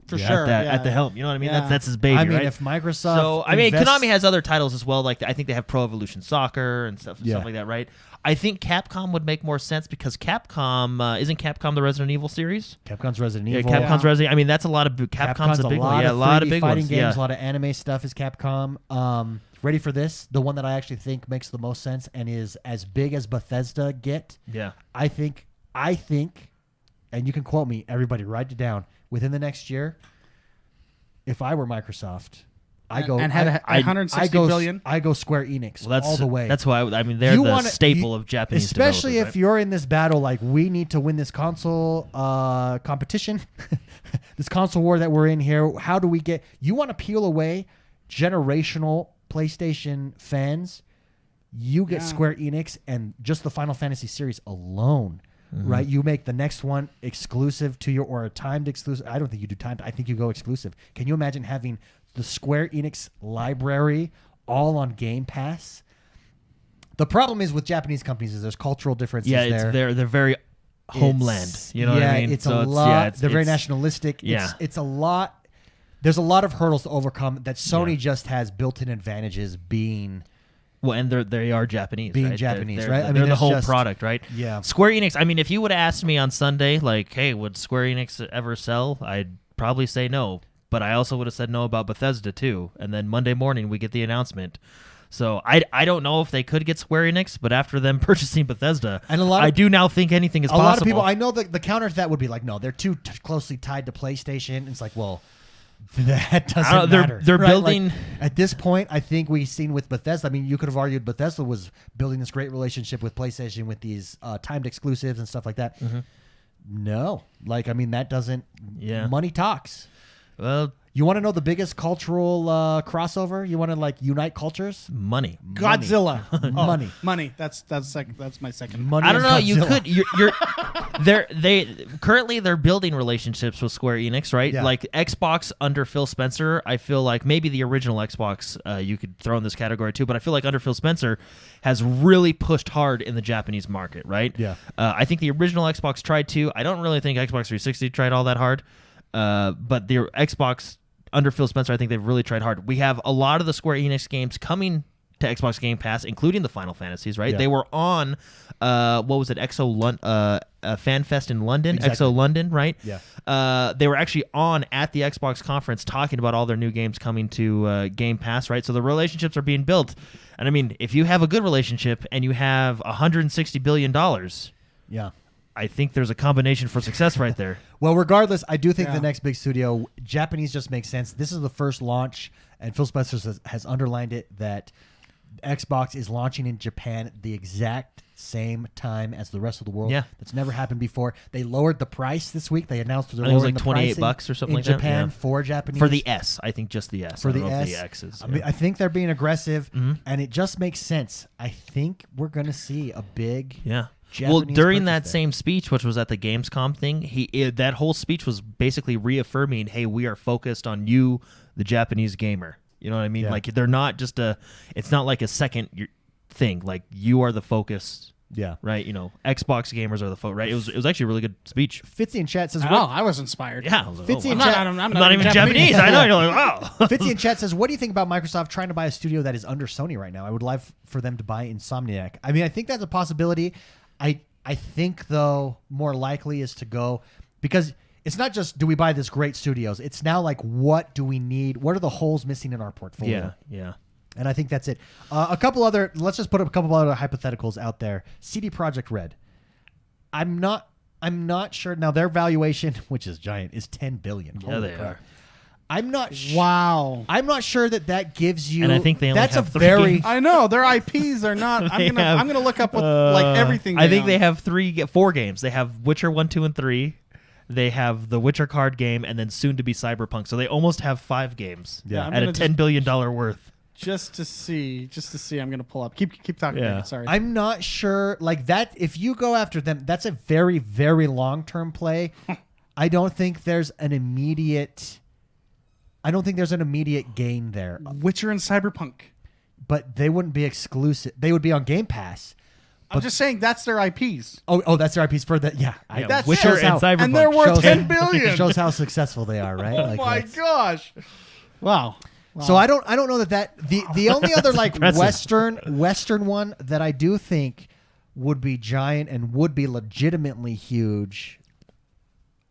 For sure. At the helm. You know what I mean? Yeah. That's his baby, I mean, right? if Microsoft, So I mean, Konami has other titles as well. Like I think they have Pro Evolution Soccer and stuff like that, right? I think Capcom would make more sense because Capcom isn't Capcom the Resident Evil series? Capcom's Resident Yeah, Evil. Capcom's Resident. I mean, that's a lot of Capcom's a big one. Yeah, a lot of 3D big fighting ones. games. Yeah. A lot of anime stuff is Capcom. Ready for this? The one that I actually think makes the most sense and is as big as Bethesda get. Yeah. I think, and you can quote me. Everybody, write it down. Within the next year, if I were Microsoft, I go and had $160 billion. I go Square Enix Well, all the way. That's why I mean they're the staple of Japanese especially developers, if you're in this battle. Like we need to win this console competition, this console war that we're in here. How do we get? You want to peel away generational PlayStation fans? You get Square Enix and just the Final Fantasy series alone. Right, you make the next one exclusive to your or a timed exclusive. I don't think you do timed. I think you go exclusive. Can you imagine having the Square Enix library all on Game Pass? The problem is with Japanese companies is there's cultural differences. Yeah, they're very homeland. You know what I mean? It's So a lot. it's They're very nationalistic. Yeah. It's a lot. There's a lot of hurdles to overcome that Sony just has built-in advantages being. Well, and they are Japanese, Being right? Japanese, they're, right? I mean, they're the that's whole just- product, right? Yeah. Square Enix. I mean, if you would have asked me on Sunday, like, hey, would Square Enix ever sell? I'd probably say no. But I also would have said no about Bethesda too. And then Monday morning we get the announcement. So I don't know if they could get Square Enix, but after them purchasing Bethesda, And I do now think anything is a possible. lot of people. I know that the counter to that would be like, no, they're too closely tied to PlayStation. It's like, well, that doesn't matter. They're right? building Like, at this point. I think we've seen with Bethesda. I mean, you could have argued Bethesda was building this great relationship with PlayStation with these timed exclusives and stuff like that. No, like I mean, that doesn't. Yeah. Money talks. Well, You want to know the biggest cultural crossover? You want to like unite cultures? Money. Godzilla. Money. Money. That's my second. Money. I don't and know. You Godzilla. could. They're building relationships with Square Enix, right? Yeah. Like Xbox under Phil Spencer. I feel like maybe the original Xbox you could throw in this category too, but I feel like under Phil Spencer has really pushed hard in the Japanese market, right? Yeah. I think the original Xbox tried to. I don't really think Xbox 360 tried all that hard, but the Xbox under Phil Spencer, I think they've really tried hard. We have a lot of the Square Enix games coming to Xbox Game Pass, including the Final Fantasies, right? Yeah. They were on, what was it, FanFest in London, Exactly. Exo London, right? Yeah. They were actually on at the Xbox conference talking about all their new games coming to Game Pass, right? So the relationships are being built. And I mean, if you have a good relationship and you have $160 billion, Yeah. I think there's a combination for success right there. Well, regardless, I do think Yeah. the next big studio, Japanese just makes sense. This is the first launch, and Phil Spencer has underlined it, that Xbox is launching in Japan the exact same time as the rest of the world. Yeah. That's never happened before. They lowered the price this week. They announced they're I think it was lowering like the pricing $28 or something in like that, Japan yeah. for Japanese. For the S, I think just the S. For I the don't know S. if the X is. I mean, I think they're being aggressive, Mm-hmm. and it just makes sense. I think we're going to see a big Yeah. Japanese Well, during purchase that there. same speech, which was at the Gamescom thing, that whole speech was basically reaffirming, "Hey, we are focused on you, the Japanese gamer." You know what I mean? Yeah. Like they're not just it's not like a second thing. Like you are the focus, Yeah. right? You know, Xbox gamers are the focus, right? It was actually a really good speech. Fitzy in chat says, Oh, what, I was inspired. Yeah, I was like, Fitzy oh, in wow. chat- I'm I'm not even Japanese. I know. You're like, wow. Fitzy in chat says, what do you think about Microsoft trying to buy a studio that is under Sony right now? I would love for them to buy Insomniac. I mean, I think that's a possibility. I think, though, more likely is to go, because it's not just do we buy this great studios. It's now like, what do we need? What are the holes missing in our portfolio? Yeah. And I think that's it. Let's just put a couple other hypotheticals out there. CD Projekt Red. I'm not sure. Now, their valuation, which is giant, is $10 billion. Yeah, Holy they crap. are. I'm not Wow. I'm not sure that gives you. And I think they only that's have a 3 very. games. I know their IPs are not. They have, I'm gonna look up what like everything. I think own. they have 4 games. They have Witcher 1, 2, and 3. They have the Witcher card game, and then soon to be Cyberpunk. So they almost have 5 games. Yeah. I'm At a gonna $10 billion worth. just to see. I'm gonna pull up. Keep talking. Yeah. David, sorry. I'm not sure like that. If you go after them, that's a very very long term play. I don't think there's an immediate gain there. Witcher and Cyberpunk. But they wouldn't be exclusive. They would be on Game Pass. I'm just saying that's their IPs. Oh, that's their IPs for the yeah. Yeah, That's Witcher it. and Cyberpunk. And they're worth Shows- $10 billion. It shows how successful they are, right? Oh Like, my that's- gosh! Wow. So I don't know that the only other like impressive. Western one that I do think would be giant and would be legitimately huge,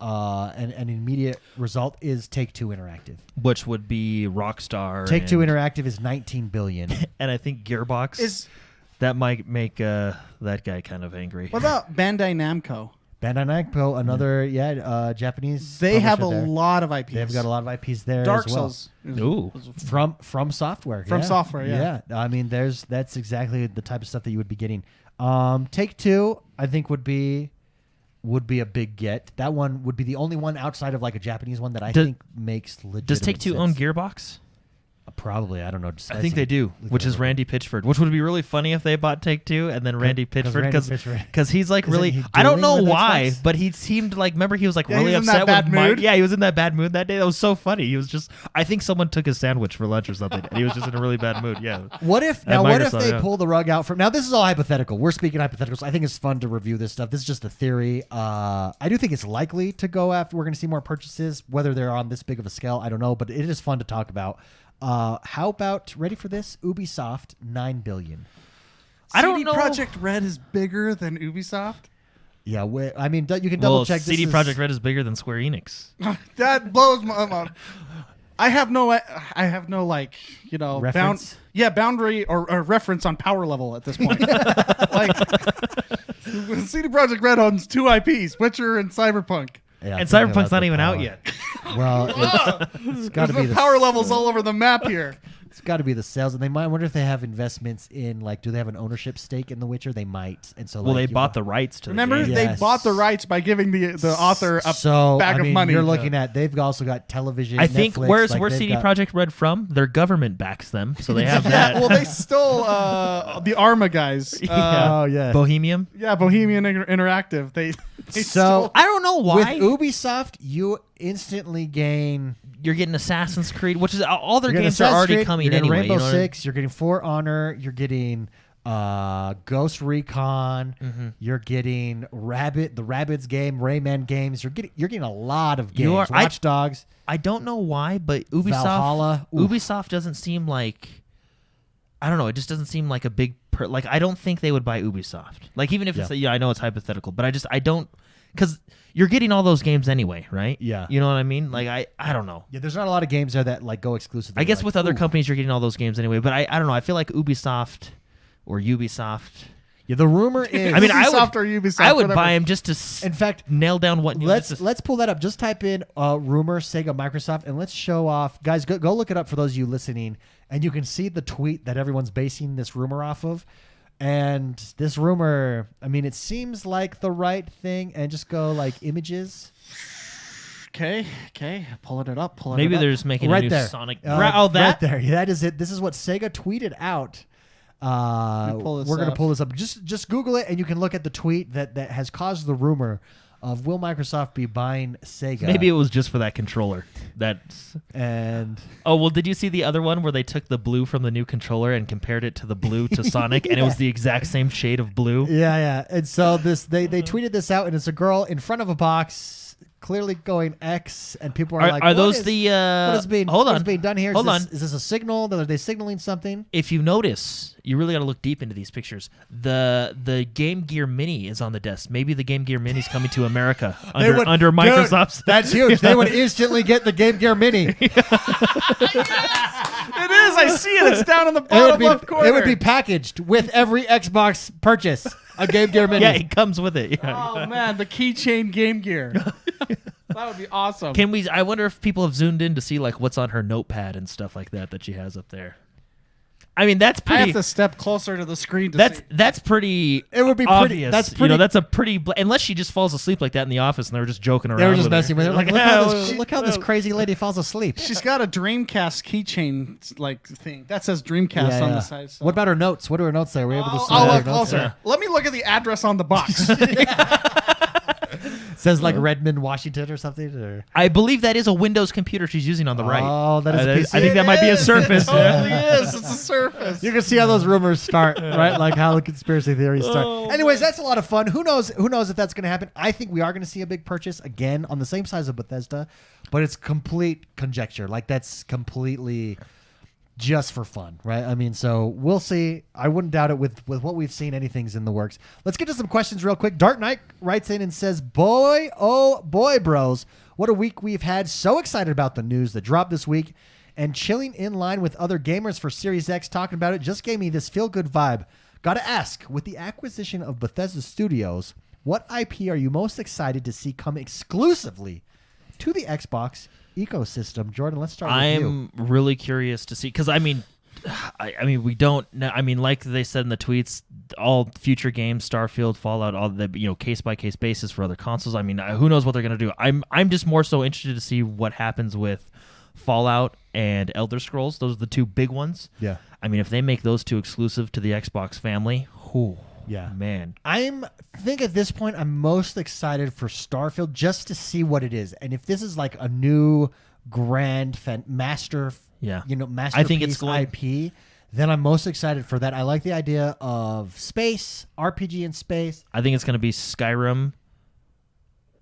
and an immediate result is Take-Two Interactive. Which would be Rockstar. Take-Two and, Interactive is $19 billion. and I think Gearbox. That might make that guy kind of angry. What about Bandai Namco? Bandai Namco, another Japanese. They have a publisher there. lot of IPs. They've got a lot of IPs there. Dark as well. Souls. Ooh. From software. From software, yeah. I mean, that's exactly the type of stuff that you would be getting. Take-Two, I think would be a big get. That one would be the only one outside of like a Japanese one that I think makes legitimate Does Take-Two sense. own Gearbox? Probably. I don't know. I think they do, which is Randy Pitchford. Which would be really funny if they bought Take-Two and then Randy Pitchford, because he's like Isn't really. he I don't know dueling with why, Xbox? but he seemed like. Remember, he was like Yeah, really he was in upset that with bad Mike. mood. Yeah, he was in that bad mood that day. That was so funny. He was just. I think someone took his sandwich for lunch or something, and he was just in a really bad mood. Yeah. What if At Microsoft, they yeah. pull the rug out from now? This is all hypothetical. We're speaking hypotheticals. I think it's fun to review this stuff. This is just a theory. I do think it's likely to go after. We're going to see more purchases. Whether they're on this big of a scale, I don't know. But it is fun to talk about. How about ready for this? Ubisoft $9 billion. I don't know. Project Red is bigger than Ubisoft. Yeah, I mean, you can double check. CD Projekt Red is bigger than Square Enix. That blows my mind. I have no like Reference? boundary or reference on power level at this point. Like CD Projekt Red owns 2 IPs, Witcher and Cyberpunk. Yeah, And thinking Cyberpunk's about not the even out power. yet. Well, it's got to be There's the power levels all over the map here. It's got to be the sales, and they might. I wonder if they have investments in like, do they have an ownership stake in The Witcher? They might, and so Well, like, they bought the rights to. Remember, the game. they Yes. bought the rights by giving the author a so, bag I mean, of money. You're looking at they've also got television. I think Netflix, where's like, they've CD got- Projekt Red from? Their government backs them, so they have Yeah, that. well, they stole the Arma guys. Oh yeah. Bohemian. Yeah, Bohemian Interactive. They So stole- I don't know why. with Ubisoft, you instantly gain. You're getting Assassin's Creed, which is all their You're getting games are Assassin's already Creed, coming you're getting anyway. Rainbow you know what I mean? Six. You're getting For Honor. You're getting Ghost Recon. Mm-hmm. You're getting the Rabbids game, Rayman games. You're getting a lot of games. You are- Watch Dogs. I don't know why, but Ubisoft. Valhalla. Oof. Ubisoft doesn't seem like. I don't know. It just doesn't seem like a big. Like I don't think they would buy Ubisoft. Like even if it's Yeah. I know it's hypothetical, but I don't because you're getting all those games anyway, right? Yeah. You know what I mean? Like I don't know. Yeah, there's not a lot of games there that like go exclusively. I guess like, with other ooh. companies you're getting all those games anyway, but I don't know. I feel like Ubisoft or Ubisoft. Yeah, the rumor is. I mean, I Ubisoft would or Ubisoft, I would whatever. buy them just to in fact, nail down what let's pull that up. Just type in rumor Sega Microsoft and let's show off, guys. Go look it up for those of you listening, and you can see the tweet that everyone's basing this rumor off of. And this rumor, I mean, it seems like the right thing. And just go like images. Okay. Pulling it up. Maybe it up. they're just making Right a new there. Sonic. Right there. Yeah, that is it. This is what Sega tweeted out. pull this We're gonna up. pull this up. Just Google it, and you can look at the tweet that has caused the rumor of will Microsoft be buying Sega? Maybe it was just for that controller. That's. And Oh well, did you see the other one where they took the blue from the new controller and compared it to the blue to Sonic, and it was the exact same shade of blue? yeah. And so they tweeted this out, and it's a girl in front of a box, clearly going X, and people are like, are what those is- the? what is being hold what on, is being done here? Hold on. Is this a signal? Are they signaling something? If you notice, you really got to look deep into these pictures. The Game Gear Mini is on the desk. Maybe the Game Gear Mini is coming to America under Microsoft's. Dude, that's huge. They would instantly get the Game Gear Mini. It is. I see it. It's down in the bottom left corner. It would be packaged with every Xbox purchase. A Game Gear Mini. Yeah, it comes with it. Yeah. Oh man, the keychain Game Gear. That would be awesome. Can we? I wonder if people have zoomed in to see like what's on her notepad and stuff like that she has up there. I mean, that's I pretty. have to step closer to the screen to see. That's pretty. It would be pretty- obvious. that's You pretty- know, that's a pretty. Unless she just falls asleep like that in the office and they were just joking around. They were just with messing with it. Like, yeah, look how this crazy lady falls asleep. She's got a Dreamcast keychain like thing that says Dreamcast Yeah, on yeah. the side. So. What about her notes? What do her notes say? Were you able to see I'll her look notes? closer. Let me look at the address on the box. It says like Redmond, Washington or something. Or? I believe that is a Windows computer she's using on the right. Oh, that is a PC. I think that might be a Surface. It totally is. It's a Surface. You can see how those rumors start, right? Like how the conspiracy theories start. Oh, Anyways, that's a lot of fun. Who knows if that's going to happen? I think we are going to see a big purchase again on the same size of Bethesda, but it's complete conjecture. Like that's completely just for fun, right? I mean, so we'll see. I wouldn't doubt it with what we've seen. Anything's in the works. Let's get to some questions real quick. Dark Knight writes in and says, boy, oh boy, bros, what a week we've had. So excited about the news that dropped this week, and chilling in line with other gamers for Series X talking about it just gave me this feel-good vibe. Gotta ask, with the acquisition of Bethesda Studios, what IP are you most excited to see come exclusively to the Xbox ecosystem? Jordan, let's start with you. I'm really curious to see because I mean we don't know. I mean, like they said in the tweets, all future games, Starfield, Fallout, all the case by case basis for other consoles. I mean, who knows what they're gonna do? I'm just more so interested to see what happens with Fallout and Elder Scrolls. Those are the two big ones. Yeah. I mean, if they make those two exclusive to the Xbox family, Yeah. man. I think at this point I'm most excited for Starfield just to see what it is, and if this is like a new grand master, Yeah. masterpiece I think it's going- IP, then I'm most excited for that. I like the idea of space, RPG in space. I think it's gonna be Skyrim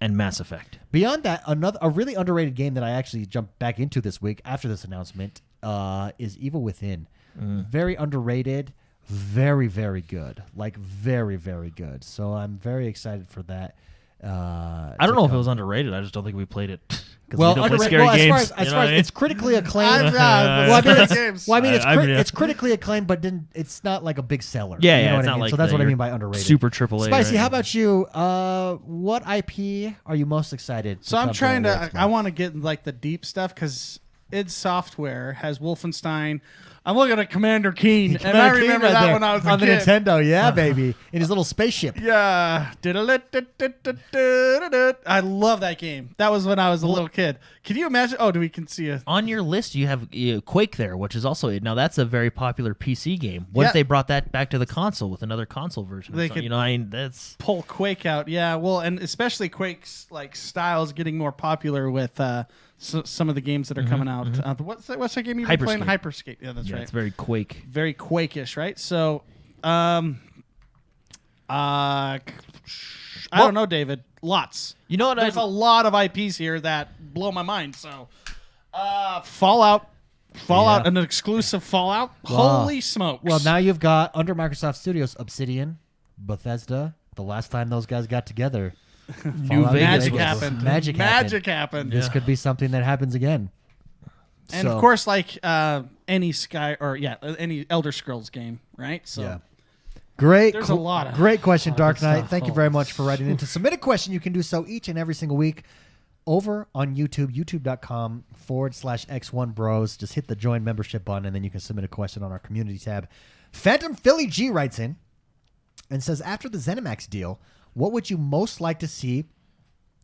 and Mass Effect. Beyond that, a really underrated game that I actually jumped back into this week after this announcement is Evil Within. Very underrated. Very, very good. Like, very, very good. So I'm very excited for that. I don't know if it was underrated. I just don't think we played it. 'Cause Well, we don't play underrated. scary Well, games. as you far know as what I mean? it's critically acclaimed. Well, I mean, games. it's critically acclaimed, but it's not like a big seller. Yeah, you yeah, know it's what I not mean? like So that's what I your mean by underrated. super AAA. Spicy, right? how about you? What IP are you most excited? So I'm trying to. Xbox? I want to get like the deep stuff because id Software has Wolfenstein. I'm looking at Commander Keen, and I Commander Keen remember right that there when I was a on the kid. Nintendo. Yeah, baby, in his little spaceship. Yeah. I love that game. That was when I was a little kid. Can you imagine? Oh, we can see it. On your list, you have Quake there, which is also now that's a very popular PC game. What Yeah. if they brought that back to the console with another console version? They So, could- that's Pull Quake out. Yeah, well, and especially Quake's like style is getting more popular with some of the games that are coming out. What's that game you've been playing? Hyperscape. Yeah, that's right. It's very Quake. Very Quake-ish, right? So, I don't know, David. Lots. You know what? There's a lot of IPs here that blow my mind. So, Fallout, Yeah. an exclusive Fallout. Wow. Holy smokes! Well, now you've got under Microsoft Studios, Obsidian, Bethesda. The last time those guys got together, New Fallout Vegas magic was- happened. Magic happened. This could be something that happens again. And So- of course, like any any Elder Scrolls game, right? So. Yeah. Great. There's a lot of- great question, lot of Dark good Knight. stuff. Thank you very much for writing in. To submit a question, you can do so each and every single week over on YouTube, youtube.com/X1Bros. Just hit the join membership button, and then you can submit a question on our community tab. Phantom Philly G writes in and says, after the ZeniMax deal, what would you most like to see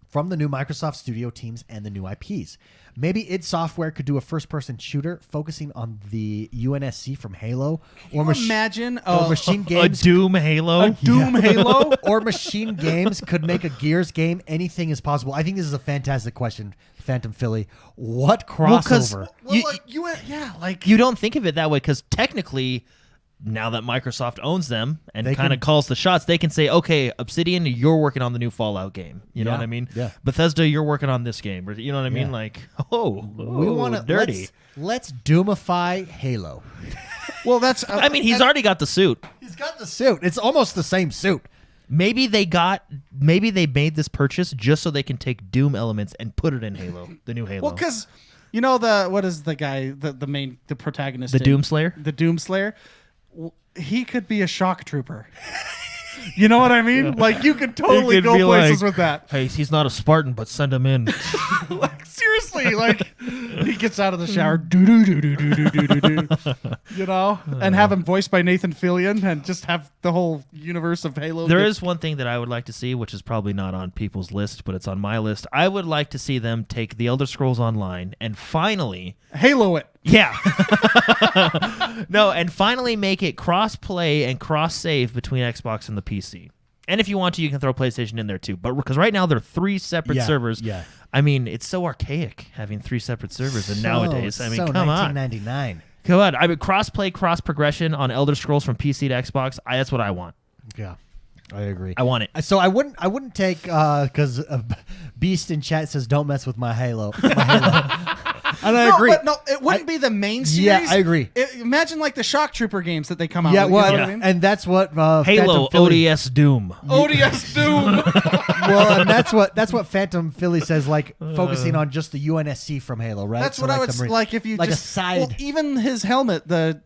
from the new Microsoft Studio teams and the new IPs? Maybe id Software could do a first-person shooter focusing on the UNSC from Halo, or Imagine or Machine A Games. Doom Halo. Doom Halo. Or Machine Games could make a Gears game. Anything is possible. I think this is a fantastic question, Phantom Philly. What 'cause- crossover? You don't think of it that way because technically, now that Microsoft owns them and They kind can- of calls the shots, they can say, okay, Obsidian, you're working on the new Fallout game. You know Yeah, what I mean? yeah. Bethesda, you're working on this game. Or, you know what I mean? Yeah. Like, We want to dirty. Let's Doomify Halo. Well, that's. I mean, he's already got the suit. He's got the suit. It's almost the same suit. Maybe they made this purchase just so they can take Doom elements and put it in Halo, the new Halo. Well, because what is the guy, the protagonist? The in- Doomslayer? The Doomslayer. He could be a shock trooper. You know what I mean? Like you could totally could go be places like, with that. Hey, he's not a Spartan, but send him in. Like seriously, like he gets out of the shower, do do do do do do do do, you know, and have him voiced by Nathan Fillion, and just have the whole universe of Halo. There is one thing that I would like to see, which is probably not on people's list, but it's on my list. I would like to see them take the Elder Scrolls Online and finally, Halo it. yeah, no, and finally make it cross-play and cross-save between Xbox and the PC. And if you want to, you can throw PlayStation in there too. But because right now they're 3 separate Yeah, servers. yeah. I mean, it's so archaic having 3 separate servers. And nowadays, I mean, so come on. 1999. Come on. I mean, cross-play, cross-progression on Elder Scrolls from PC to Xbox. That's what I want. Yeah, I agree. I want it. So I wouldn't take because Beast in chat says don't mess with my Halo. And I agree. But no, it wouldn't be the main series. Yeah, I agree. Imagine like the Shock Trooper games that they come out Yeah, with. well, You know what I mean? and that's what Halo, Phantom Philly, ODS, Doom. ODS Doom. well, and that's what Phantom Philly says, like focusing on just the UNSC from Halo, right? That's So what I like would the Marine- like if you like just a side. Well, even his helmet, the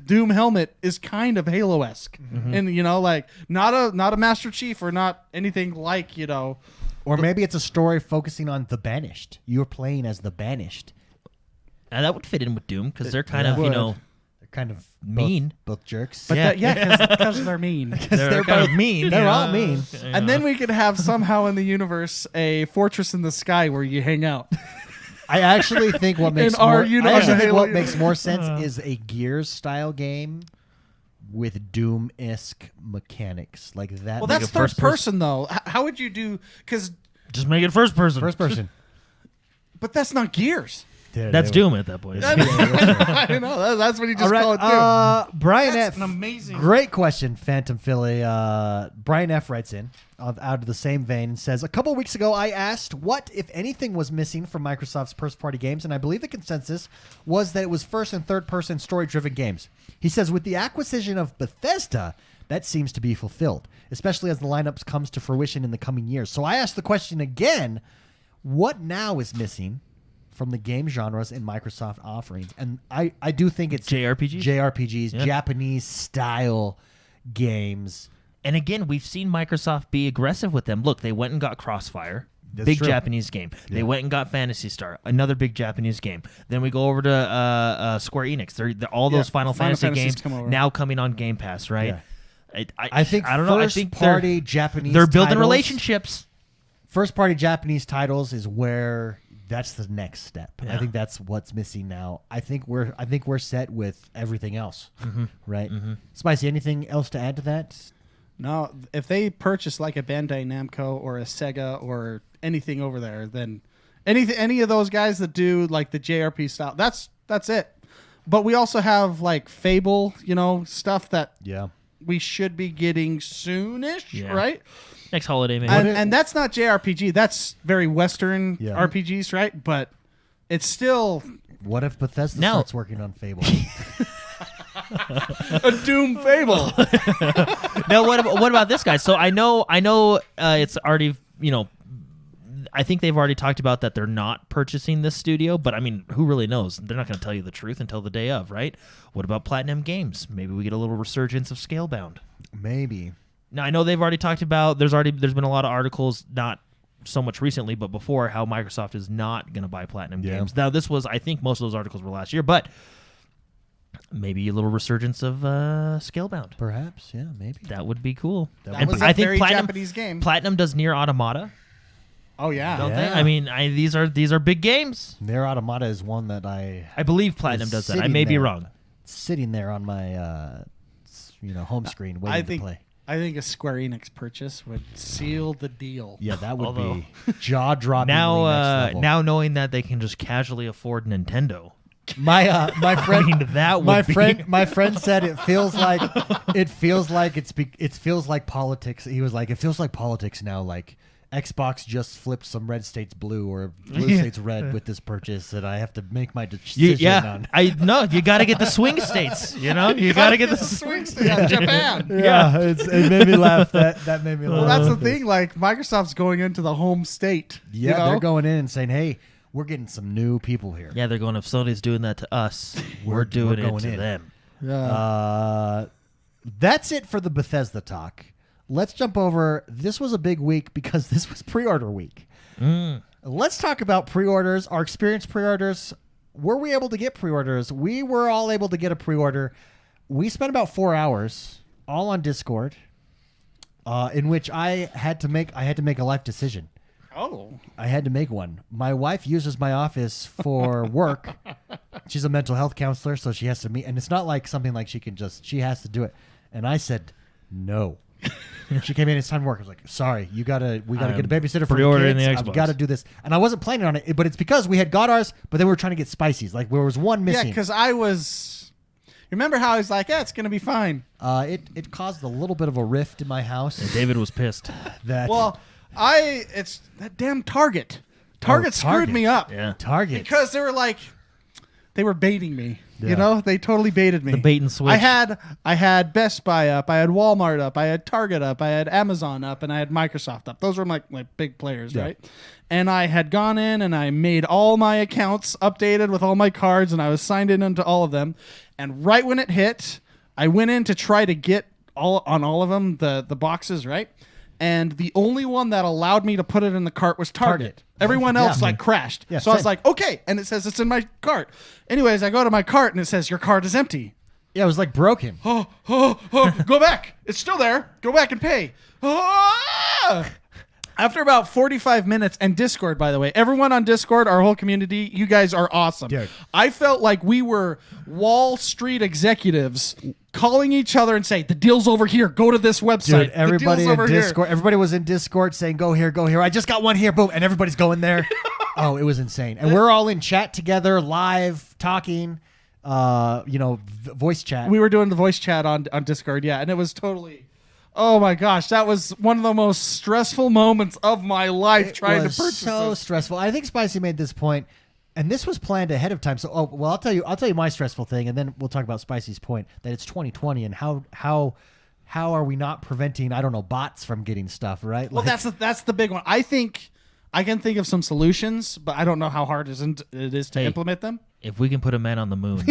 Doom helmet is kind of Halo-esque, and like not a Master Chief or not anything like or maybe it's a story focusing on the Banished. You're playing as the Banished. And that would fit in with Doom because they're kind Yeah. of, They're kind of mean. both jerks. But Yeah. because they're mean. they're kind both of mean. They're yeah. all mean. And then we could have somehow in the universe a fortress in the sky where you hang out. I actually think what makes In our more, universe, I actually think Halo what universe. makes more sense is a Gears style game with Doom-esque mechanics like that. Well, make that's it third person though. How would you do? Because Just make it first person. first person. but that's not Gears. That's Doom at that point. I know that's what he just All called right, Doom. Brian That's F. an amazing. Great question, Phantom Philly. Brian F. writes in out of the same vein and says, a couple weeks ago I asked what, if anything, was missing from Microsoft's first-party games, and I believe the consensus was that it was first- and third-person story-driven games. He says, with the acquisition of Bethesda, that seems to be fulfilled, especially as the lineup comes to fruition in the coming years. So I asked the question again, what now is missing from the game genres in Microsoft offerings? And I do think it's JRPGs? Yeah. Japanese-style games. And again, we've seen Microsoft be aggressive with them. Look, they went and got Crossfire. big true. Japanese game. They went and got Phantasy Star, another big Japanese game. Then we go over to Square Enix. All those Final Fantasy Fantasies games now coming on Game Pass, right? Yeah. I think I don't know. I think first-party Japanese they're building titles, relationships. First-party Japanese titles is where that's the next step. Yeah. I think that's what's missing now. I think we're set with everything else, right? Spicy, anything else to add to that? No, if they purchase like a Bandai Namco or a Sega or anything over there, then any of those guys that do like the JRP style, that's it. But we also have like Fable, stuff that we should be getting soonish, right? Next holiday, maybe. And that's not JRPG. That's very Western RPGs, right? But it's still... What if Bethesda starts working on Fable? a Doom Fable. No, what about this guy? So I know it's already, I think they've already talked about that they're not purchasing this studio, but I mean, who really knows? They're not going to tell you the truth until the day of, right? What about Platinum Games? Maybe we get a little resurgence of Scalebound. Maybe. Now I know they've already talked about there's been a lot of articles, not so much recently, but before, how Microsoft is not going to buy Platinum Games. Now this was, I think most of those articles were last year, but maybe a little resurgence of Scalebound. Perhaps, yeah, maybe. That would be cool. That was a very Japanese game. Platinum does Nier Automata. Oh yeah, don't they? I mean, these are big games. Nier Automata is one that I believe Platinum does that. I may be wrong. Sitting there on my home screen waiting to play. I think a Square Enix purchase would seal the deal. Yeah, that would be jaw-dropping. Now knowing that they can just casually afford Nintendo. My friend, I mean, that would my friend said it feels like politics. He was like, it feels like politics now. Like Xbox just flipped some red states blue or blue states red with this purchase, and I have to make my decision on. You got to get the swing states. You got to get the swing states. Yeah, Japan. Yeah, it made me laugh. That made me laugh. Well, that's the thing. Like Microsoft's going into the home state. Yeah, they're going in and saying, "Hey, we're getting some new people here." Yeah, they're going. If Sony's doing that to us, we're doing it to them. Yeah. That's it for the Bethesda talk. Let's jump over. This was a big week because this was pre-order week. Let's talk about pre-orders, our experience pre-orders. Were we able to get pre-orders? We were all able to get a pre-order. We spent about 4 hours all on Discord, in which I had to make a life decision. Oh. I had to make one. My wife uses my office for work. She's a mental health counselor, so she has to meet. And it's not like something like she has to do it. And I said, no. She came in, it's time to work. I was like, sorry, we got to get a babysitter for the kids. I've got to do this. And I wasn't planning on it, but it's because we had got ours, but then we were trying to get Spicy's. Like, there was one missing. Yeah, because remember how I was like, it's going to be fine. It caused a little bit of a rift in my house. And David was pissed. It's that damn Target. Target screwed me up. Yeah. Target. Because they were baiting me. Yeah. They totally baited me. The bait and switch. I had Best Buy up, I had Walmart up, I had Target up, I had Amazon up, and I had Microsoft up. Those were my big players, right? And I had gone in and I made all my accounts updated with all my cards, and I was signed in into all of them. And right when it hit, I went in to try to get all of them, the boxes, right? And the only one that allowed me to put it in the cart was Target. Everyone else crashed. Yeah, so I was like, okay. And it says it's in my cart. Anyways, I go to my cart and it says your cart is empty. Yeah, it was like broken. Go back. It's still there. Go back and pay. After about 45 minutes, and Discord, by the way, everyone on Discord, our whole community, you guys are awesome. Dude. I felt like we were Wall Street executives calling each other and say, the deal's over here. Go to this website. Dude, everybody in Discord, everybody was in Discord saying, go here, go here. I just got one here. Boom. And everybody's going there. Oh, it was insane. And we're all in chat together, live, talking, voice chat. We were doing the voice chat on Discord, yeah. And it was totally... Oh my gosh, that was one of the most stressful moments of my life trying to purchase so stressful. I think Spicy made this point, and this was planned ahead of time. So, I'll tell you my stressful thing, and then we'll talk about Spicy's point that it's 2020 and how are we not preventing bots from getting stuff, right? Well, that's the big one. I think I can think of some solutions, but I don't know how hard it is to implement them. If we can put a man on the moon,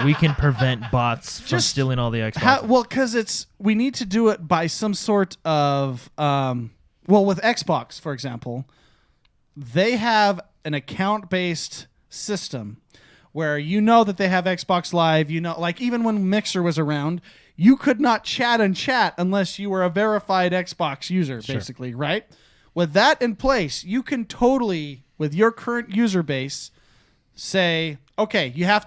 we can prevent bots from stealing all the Xbox. Because we need to do it by some sort of with Xbox, for example, they have an account-based system where you know that they have Xbox Live. You know, like even when Mixer was around, you could not chat and chat unless you were a verified Xbox user, basically, right? With that in place, you can totally, with your current user base, say, okay, you have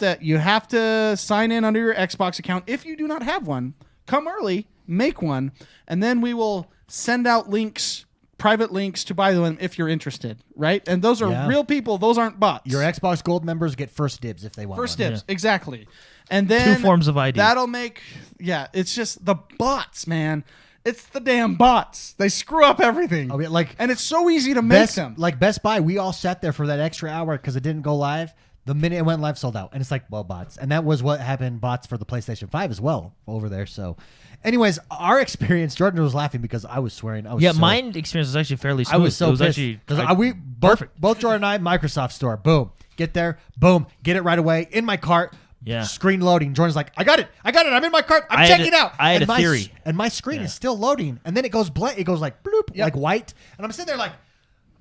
to sign in under your Xbox account. If you do not have one, come early, make one, and then we will send out links, private links to buy them if you're interested, right? And those are real people. Those aren't bots. Your Xbox Gold members get first dibs if they want First one. dibs, exactly. And then 2 forms of ID. That'll make, it's just the bots, man. It's the damn bots. They screw up everything. I mean, like, and it's so easy to make them. Like Best Buy, we all sat there for that extra hour because it didn't go live. The minute it went live, sold out. And it's like, well, bots. And that was what happened, bots for the PlayStation 5 as well over there. So, anyways, our experience, Jordan was laughing because I was swearing. Mine experience was actually fairly smooth. I was so it was pissed. actually Because we both Jordan and I, Microsoft Store, boom. Get there, boom. Get it right away. In my cart. Yeah. Screen loading. Jordan's like, I got it. I'm in my cart. I'm checking out. I had and a theory. And my screen is still loading. And then it goes blank. It goes like bloop, like white. And I'm sitting there like,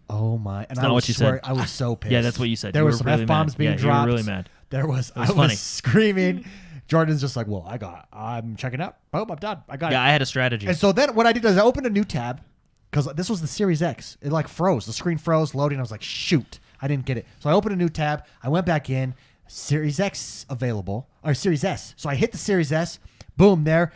oh my. And not what you said. I was so pissed. Yeah, that's what you said. There You was were some really F-bombs mad. being Yeah, dropped. you were really mad. There was. I funny. was screaming. Jordan's just like, well, I'm checking out. Boom, I'm done. I got it. Yeah, I had a strategy. And so then what I did is I opened a new tab because this was the Series X. It like froze. The screen froze, loading. I was like, shoot. I didn't get it. So I opened a new tab. I went back in. Series X available, or Series S. So I hit the Series S, boom, there.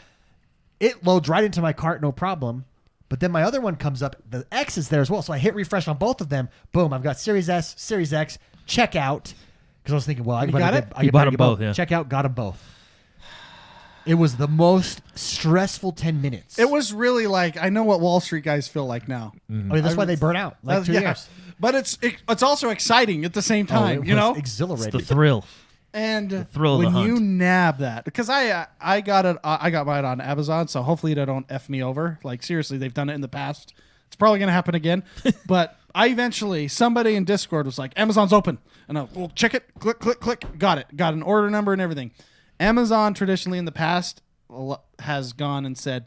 It loads right into my cart, no problem. But then my other one comes up, the X is there as well. So I hit refresh on both of them. Boom, I've got Series S, Series X, check out. Because I was thinking, well, I got it? I You bought them both, yeah. Check out, got them both. It was the most stressful 10 minutes. It was really like, I know what Wall Street guys feel like now. I mean, that's why they burn out, like 2 years. But it's also exciting at the same time, it you was know? exhilarating. It's the thrill. And thrill of the when hunt. you nab that, because I got mine on Amazon, so hopefully they don't F me over. Like, seriously, they've done it in the past. It's probably going to happen again. But I eventually, somebody in Discord was like, Amazon's open. And we'll check it, click, click, click. Got it. Got an order number and everything. Amazon traditionally in the past has gone and said,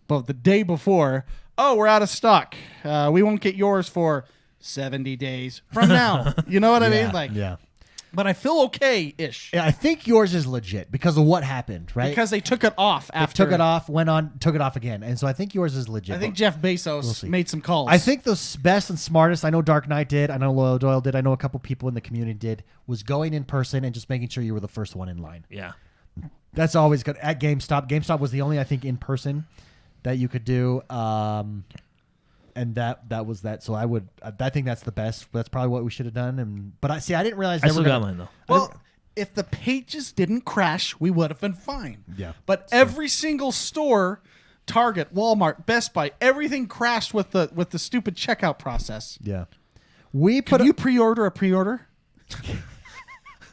but the day before, oh, we're out of stock. We won't get yours for 70 days from now. You know what I mean? Like, yeah. But I feel okay-ish. Yeah, I think yours is legit because of what happened, right? Because they took it off after. Took it off, went on, took it off again. And so I think yours is legit. I think Jeff Bezos made some calls. I think the best and smartest, I know Dark Knight did, I know Loyal Doyle did, I know a couple people in the community did, was going in person and just making sure you were the first one in line. Yeah. That's always good. At GameStop, GameStop was the only, I think, in person that you could do. And that was that. So I think that's the best. That's probably what we should have done. But I didn't realize I they still were got gonna, mine though. Well, if the pages didn't crash, we would have been fine. Yeah. But every single store, Target, Walmart, Best Buy, everything crashed with the stupid checkout process. Yeah. Could you pre-order a pre-order?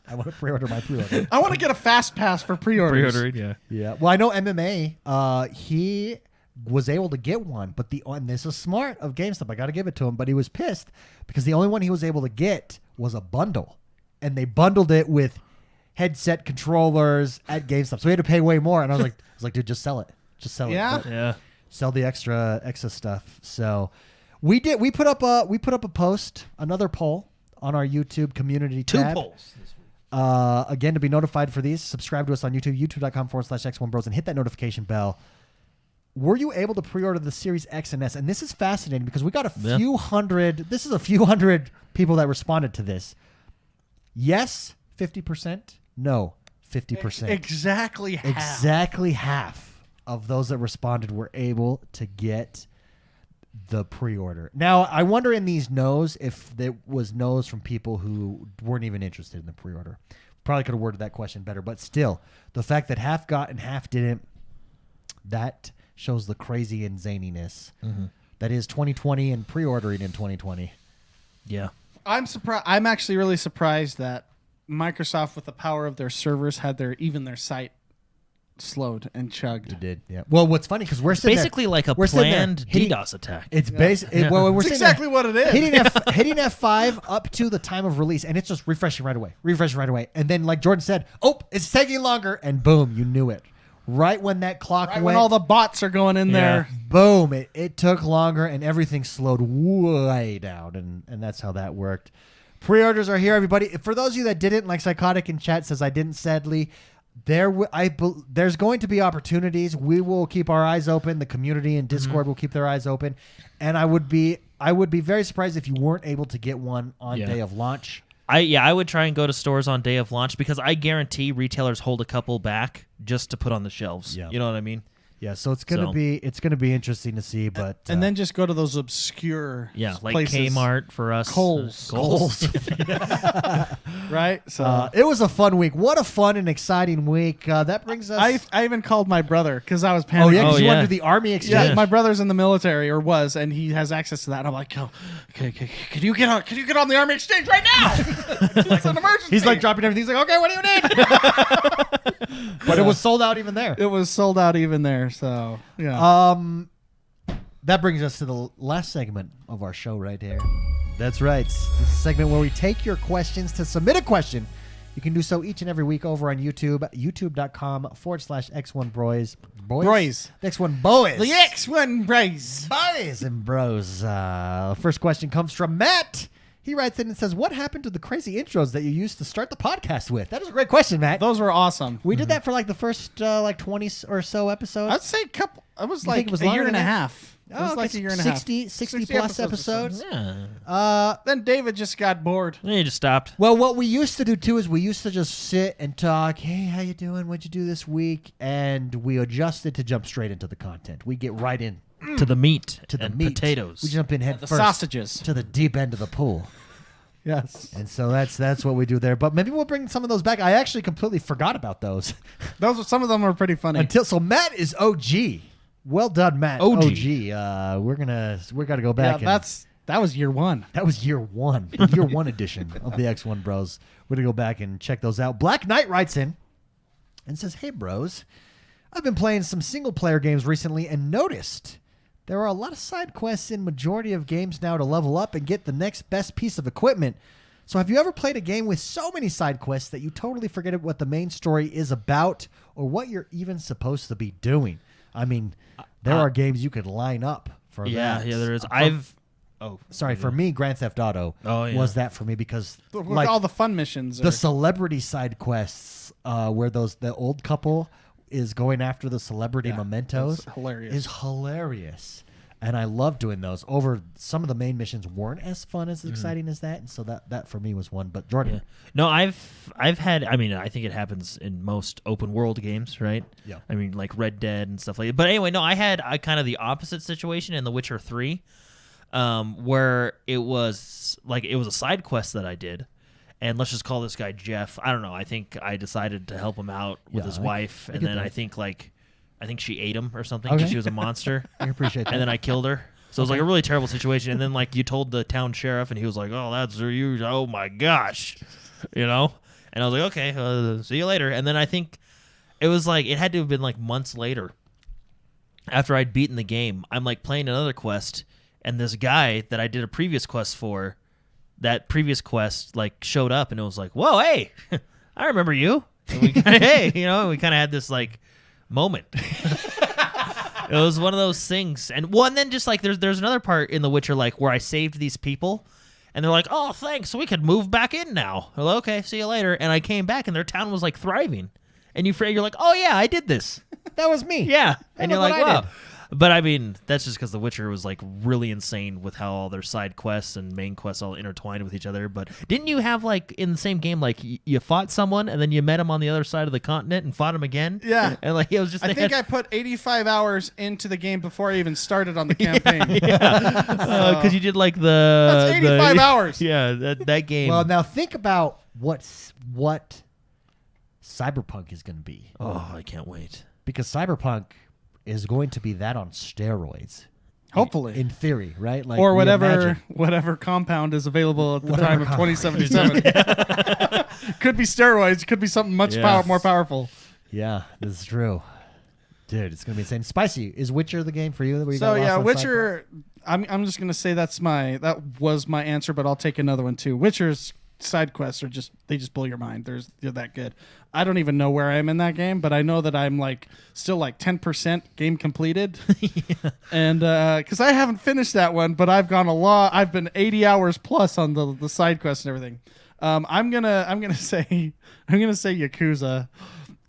I want to pre-order my pre-order. I want to get a fast pass for pre-orders. Pre-ordering, yeah. Yeah. Well, I know MMA. He was able to get one, but and this is smart of GameStop. I got to give it to him. But he was pissed because the only one he was able to get was a bundle, and they bundled it with headset controllers at GameStop. So he had to pay way more. And I was like, dude, just sell it. Just sell Yeah. it. Yeah. Sell the extra stuff. So we put up a post, another poll on our YouTube community tab. 2 polls this week. Again, to be notified for these, subscribe to us on YouTube, youtube.com/XoneBros, and hit that notification bell. Were you able to pre-order the Series X and S? And this is fascinating because we got a few hundred. This is a few hundred people that responded to this. Yes, 50%. No, 50%. Exactly half. Exactly half of those that responded were able to get the pre-order. Now, I wonder in these no's if there was no's from people who weren't even interested in the pre-order. Probably could have worded that question better, but still, the fact that half got and half didn't, that shows the crazy and zaniness that is 2020 and pre-ordering in 2020. Yeah. I'm surprised. I'm actually really surprised that Microsoft, with the power of their servers, had their site slowed and chugged. It did, yeah. Well, what's funny because we're sitting Basically there, like a we're sitting there planned hitting- DDoS attack. It's basically well, we're That's sitting there exactly what it is. hitting F5 up to the time of release, and it's just refreshing right away, and then like Jordan said, oh, it's taking longer, and boom, you knew it right when that clock Right went, when all the bots are going in there. boom, it took longer and everything slowed way down, and that's how that worked. Pre-orders are here, everybody. For those of you that didn't, like Psychotic in chat says, I didn't, sadly. There's going to be opportunities. We will keep our eyes open. The community and Discord will keep their eyes open, and I would be very surprised if you weren't able to get one on day of launch. I would try and go to stores on day of launch because I guarantee retailers hold a couple back just to put on the shelves. Yeah. You know what I mean? Yeah, so it's gonna be interesting to see, but And then just go to those obscure like places. Kmart for us. Kohl's. Right? So it was a fun week. What a fun and exciting week. That brings us. I even called my brother because I was panicking. Oh yeah, because you yeah. went to the Army exchange. Yeah, my brother's in the military or was, and he has access to that. And I'm like, oh, okay, can you get on the Army exchange right now? It's an emergency. He's like dropping everything. He's like, okay, what do you need? But it was sold out even there. It was sold out even there. So yeah. That brings us to the last segment of our show right here. That's right. This is a segment where we take your questions. To submit a question, you can do so each and every week over on YouTube, youtube.com/X1Bros. Bros. The X1 Boys. The X1 Bros. Boys and Bros. First question comes from Matt. He writes in and says, what happened to the crazy intros that you used to start the podcast with? That is a great question, Matt. Those were awesome. We did that for like the first 20 or so episodes. I'd say a couple. It was You think like it was a longer year than and a that? half. It was like a year and a half. 60 plus episodes. Yeah. Then David just got bored. Then you just stopped. Well, what we used to do too is we used to just sit and talk. Hey, how you doing? What'd you do this week? And we adjusted to jump straight into the content. We get right in To the meat. to the and meat. potatoes. We jump in head The first sausages. to the deep end of the pool. Yes. And so that's what we do there. But maybe we'll bring some of those back. I actually completely forgot about those. Some of them are pretty funny. So Matt is OG. Well done, Matt. OG. We're gonna go back. Yeah, and that was year one. That was year one edition of the X1 Bros. We're going to go back and check those out. Black Knight writes in and says, hey, bros, I've been playing some single-player games recently and noticed there are a lot of side quests in majority of games now to level up and get the next best piece of equipment. So have you ever played a game with so many side quests that you totally forget what the main story is about or what you're even supposed to be doing? I mean, there are games you could line up for that. Yeah, there is. For me, Grand Theft Auto was that for me because With all the fun missions. the celebrity side quests where the old couple is going after the celebrity mementos it's hilarious. is hilarious. And I love doing those. Over some of the main missions weren't as fun as exciting as that, and so that for me was one. But Jordan, No, I've had. I mean, I think it happens in most open world games, right? Yeah. I mean, like Red Dead and stuff like that. But anyway, no, I had kind of the opposite situation in The Witcher 3, where it was a side quest that I did, and let's just call this guy Jeff. I don't know. I think I decided to help him out with his wife, and then I think she ate him or something because she was a monster. I appreciate that. And then I killed her. So it was like a really terrible situation. And then you told the town sheriff, and he was like, "Oh, that's you. Oh my gosh," And I was like, "Okay, see you later." And then I think it was it had to have been months later, after I'd beaten the game. I'm playing another quest, and this guy that I did a previous quest for, that previous quest showed up, and it was like, "Whoa, hey, I remember you." And we kinda, we kind of had this moment. It was one of those things, and then just there's another part in The Witcher where I saved these people, and they're like, "Oh, thanks, we could move back in now." I'm like, okay, see you later. And I came back, and their town was thriving, and you're like, "Oh yeah, I did this." That was me. Yeah, and you're look like, what I "Wow." did. But I mean, that's just because The Witcher was really insane with how all their side quests and main quests all intertwined with each other. But didn't you have in the same game you fought someone and then you met him on the other side of the continent and fought him again? Yeah. And it was just I think I put 85 hours into the game before I even started on the campaign. because you did the That's 85 hours. Yeah, that game. Well, now think about what Cyberpunk is going to be. Oh, I can't wait. Because Cyberpunk is going to be that on steroids. Hopefully. In theory, right? Or we imagine. whatever compound is available at the time of 2077. Could be steroids. Could be something much more powerful. Yeah, this is true. Dude, it's going to be insane. Spicy, is Witcher the game for you? Where you So got lost on Witcher, I'm just going to say that was my answer, but I'll take another one too. Witcher's side quests are just blow your mind. They're that good. I don't even know where I am in that game, but I know that I'm like still like 10% game completed. And because I haven't finished that one, but I've gone a lot. I've been 80 hours plus on the side quests and everything. I'm gonna say Yakuza,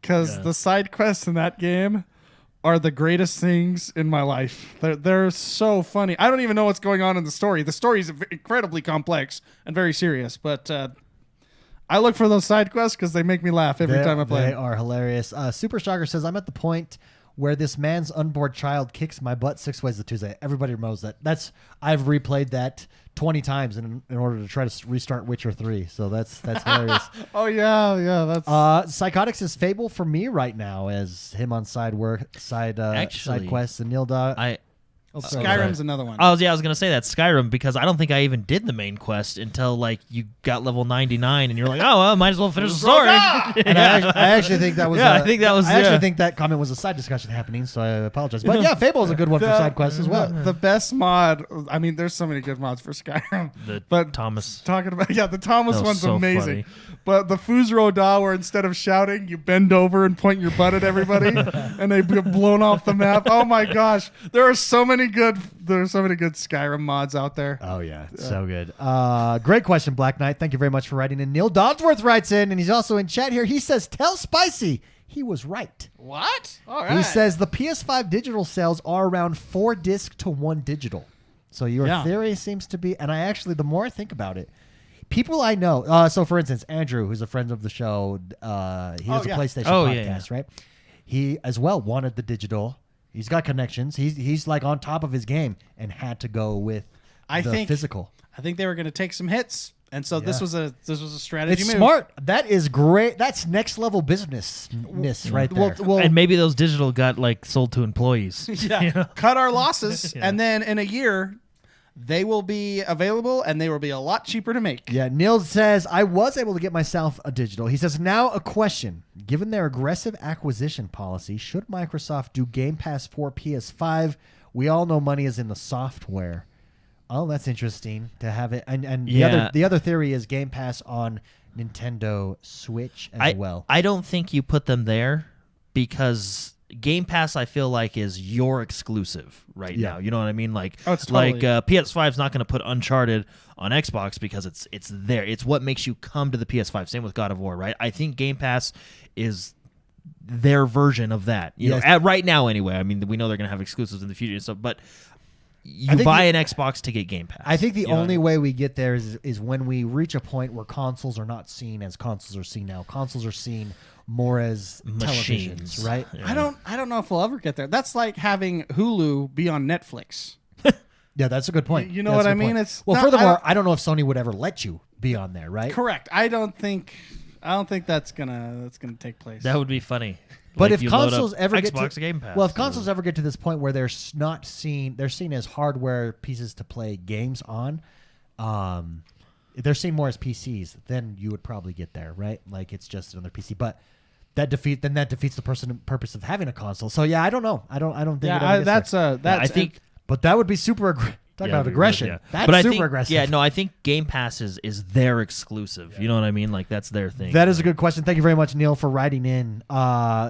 because the side quests in that game are the greatest things in my life. They're so funny. I don't even know what's going on in the story. The story is incredibly complex and very serious, but I look for those side quests because they make me laugh every time I play. They are hilarious. Super Shocker says, I'm at the point where this man's unborn child kicks my butt 6 ways to Tuesday. Everybody knows that. I've replayed that 20 times in order to try to restart Witcher 3. So that's hilarious. Oh yeah, that's Psychotics is Fable for me right now as him on side quests, and Neil Dog. Skyrim's another one. I was gonna say that Skyrim, because I don't think I even did the main quest until like you got level 99 and you're like, oh well, might as well finish the story. And I actually think that was. I think that was. I actually think that comment was a side discussion happening, so I apologize. But yeah, Fable is a good one for side quests as well. The best mod. I mean, there's so many good mods for Skyrim. But Thomas talking about the Thomas one's so amazing. funny. But the Fuzro Da, where instead of shouting, you bend over and point your butt at everybody, and they get blown off the map. Oh my gosh, there are so many good Skyrim mods out there. Oh yeah, it's so good. Great question, Black Knight. Thank you very much for writing in. Neil Dodsworth writes in, and he's also in chat here. He says, "Tell Spicy he was right." What? All right. He says the PS5 digital sales are around 4 disc to 1 digital. So your theory seems to be, and I actually, the more I think about it, people I know. So for instance, Andrew, who's a friend of the show, he has a PlayStation podcast, right? He as well wanted the digital. He's got connections. He's like on top of his game and had to go with the physical. I think they were going to take some hits, and so this was a strategy move. It's smart. That is great. That's next level business right there. Well, and maybe those digital got like sold to employees. Yeah, you know? Cut our losses, and then in a year, they will be available, and they will be a lot cheaper to make. Yeah, Neil says, I was able to get myself a digital. He says, now a question. Given their aggressive acquisition policy, should Microsoft do Game Pass for PS5? We all know money is in the software. Oh, that's interesting to have it. And the other theory is Game Pass on Nintendo Switch as well. I don't think you put them there because Game Pass, I feel like, is your exclusive right now. You know what I mean? Like, PS5's not going to put Uncharted on Xbox because it's there. It's what makes you come to the PS5. Same with God of War, right? I think Game Pass is their version of that. You know, right now anyway. I mean, we know they're going to have exclusives in the future and stuff, but you buy an Xbox to get Game Pass. I think the only way we get there is when we reach a point where consoles are not seen as consoles are seen now. Consoles are seen more as machines, televisions, right? Yeah. I don't know if we'll ever get there. That's like having Hulu be on Netflix. Yeah, that's a good point. You know what I mean? Furthermore, I don't know if Sony would ever let you be on there, right? Correct. I don't think that's gonna take place. That would be funny. But if consoles ever get to Game Pass, if consoles ever get to this point where they're seen as hardware pieces to play games on, they're seen more as PCs, then you would probably get there, right? Like it's just another PC, but that defeats the purpose of having a console. So yeah, I don't know. I don't think. I think, but that would be super. Talk about aggression. Yeah. That's super aggressive. Yeah, no, I think Game Pass is their exclusive. Yeah. You know what I mean? Like that's their thing. That is a good question. Thank you very much, Neil, for writing in.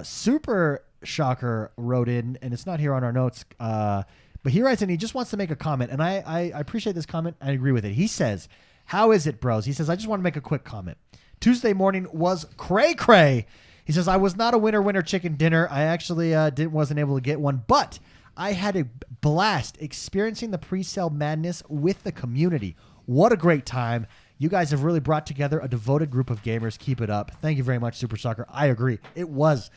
Super Shocker wrote in, and it's not here on our notes, but he writes in. He just wants to make a comment, and I appreciate this comment. I agree with it. He says, "How is it, bros?" He says, "I just want to make a quick comment. Tuesday morning was cray-cray." He says, "I was not a winner chicken dinner. I actually wasn't able to get one, but I had a blast experiencing the pre-sale madness with the community. What a great time. You guys have really brought together a devoted group of gamers. Keep it up." Thank you very much, Super Soccer. I agree. It was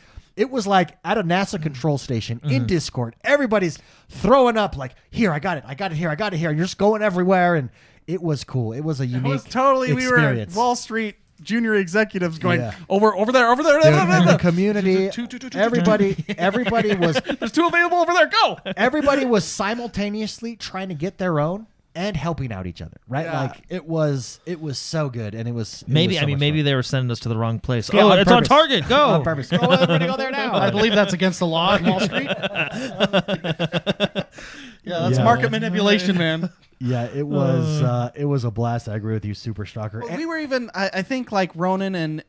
like at a NASA control station in Discord. Everybody's throwing up like, here, I got it here. And you're just going everywhere. And it was cool. It was a unique experience. We were at Wall Street junior executives going over there. Dude, the community, everybody was. There's 2 available over there. Go. Everybody was simultaneously trying to get their own and helping out each other. Right, like it was so good, and it was maybe. It was so maybe they were sending us to the wrong place. Yeah, it's on target. Go on purpose. Go, everybody, go there now. I believe that's against the law in Wall Street. That's market manipulation, man. Yeah, it was a blast. I agree with you, Super Stalker. Well, we were even, I think, like Ronan and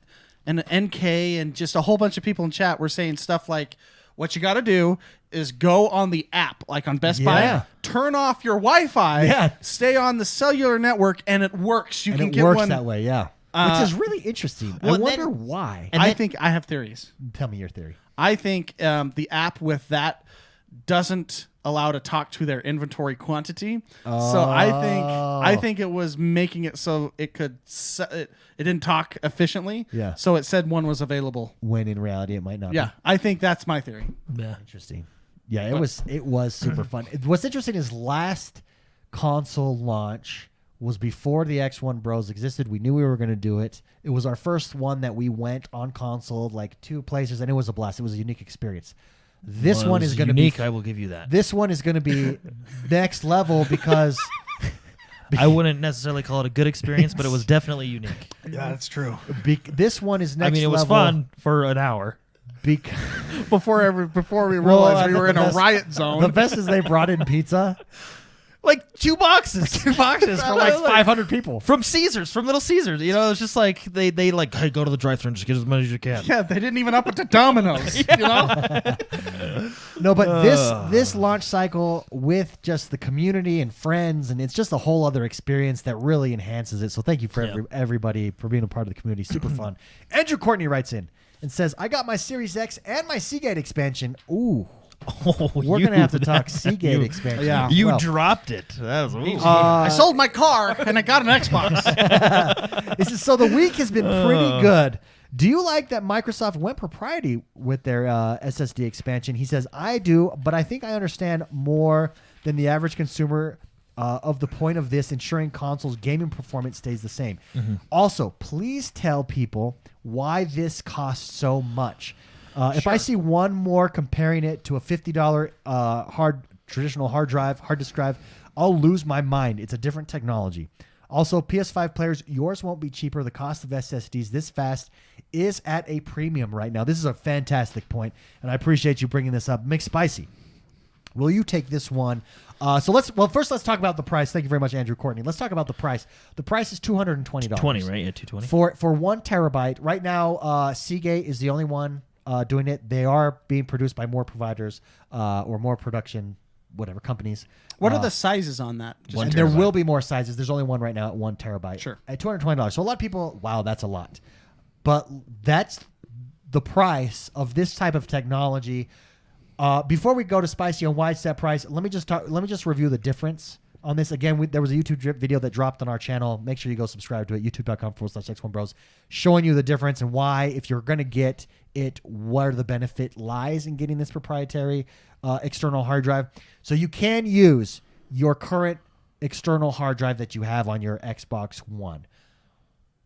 NK and just a whole bunch of people in chat were saying stuff like, what you got to do is go on the app, like on Best Yeah. Buy, turn off your Wi-Fi, Yeah. stay on the cellular network, and it works. You and can it get works one. that way, yeah. Which is really interesting. well, I and wonder then- why. and I then- think I have theories. Tell me your theory. I think the app with that doesn't allow to talk to their inventory quantity. So I think it was making it so it could it didn't talk efficiently. Yeah. So it said one was available. When in reality it might not. Yeah, I think that's my theory. Yeah. Be. Interesting. Yeah, it was super fun. What's interesting is last console launch was before the XoneBros existed. We knew we were going to do it. It was our first one that we went on console, like 2 places, and it was a blast. It was a unique experience. This Well, it one was is going to be unique. I will give you that. This one is going to be next level because I wouldn't necessarily call it a good experience, but it was definitely unique. Yeah, that's true. this one is next I mean, it was level fun for an hour. Because Before we Well, realized we were in the a best- riot zone. the best is they brought in pizza. Like 2 boxes. 2 boxes for like 500 people. From Caesars, from Little Caesars. You know, it's just like they like, hey, go to the drive-thru and just get as much as you can. Yeah, they didn't even up it to Domino's. You know? No, but this launch cycle with just the community and friends, and it's just a whole other experience that really enhances it. So thank you for everybody for being a part of the community. Super fun. Andrew Courtney writes in and says, I got my Series X and my Seagate expansion. Ooh. Oh, We're going to have to talk Seagate expansion. Yeah. as You well. dropped it. That was I sold my car and I got an Xbox. This is, so the week has been pretty good. Do you like that Microsoft went proprietary with their SSD expansion? He says, I do, but I think I understand more than the average consumer of the point of this, ensuring consoles' gaming performance stays the same. Also, please tell people why this costs so much. If I see one more comparing it to a $50 traditional hard disk drive, I'll lose my mind. It's a different technology. Also, PS5 players, yours won't be cheaper. The cost of SSDs this fast is at a premium right now. This is a fantastic point, and I appreciate you bringing this up. McSpicy, will you take this one? First let's talk about the price. Thank you very much, Andrew Courtney. Let's talk about the price. The price is $220. 20, right? Yeah, 220. For 1 terabyte. Right now, Seagate is the only one doing it. They are being produced by more providers or more production, whatever, companies. What are the sizes on that? Just- And there will be more sizes. There's only one right now at 1 terabyte. Sure. At $220. So a lot of people, wow, that's a lot. But that's the price of this type of technology. Before we go to Spicy on why it's that price, let me just review the difference on this. Again, there was a YouTube video that dropped on our channel. Make sure you go subscribe to it, youtube.com/XoneBros, showing you the difference and why, if you're going to get it, where the benefit lies in getting this proprietary external hard drive. So you can use your current external hard drive that you have on your Xbox One.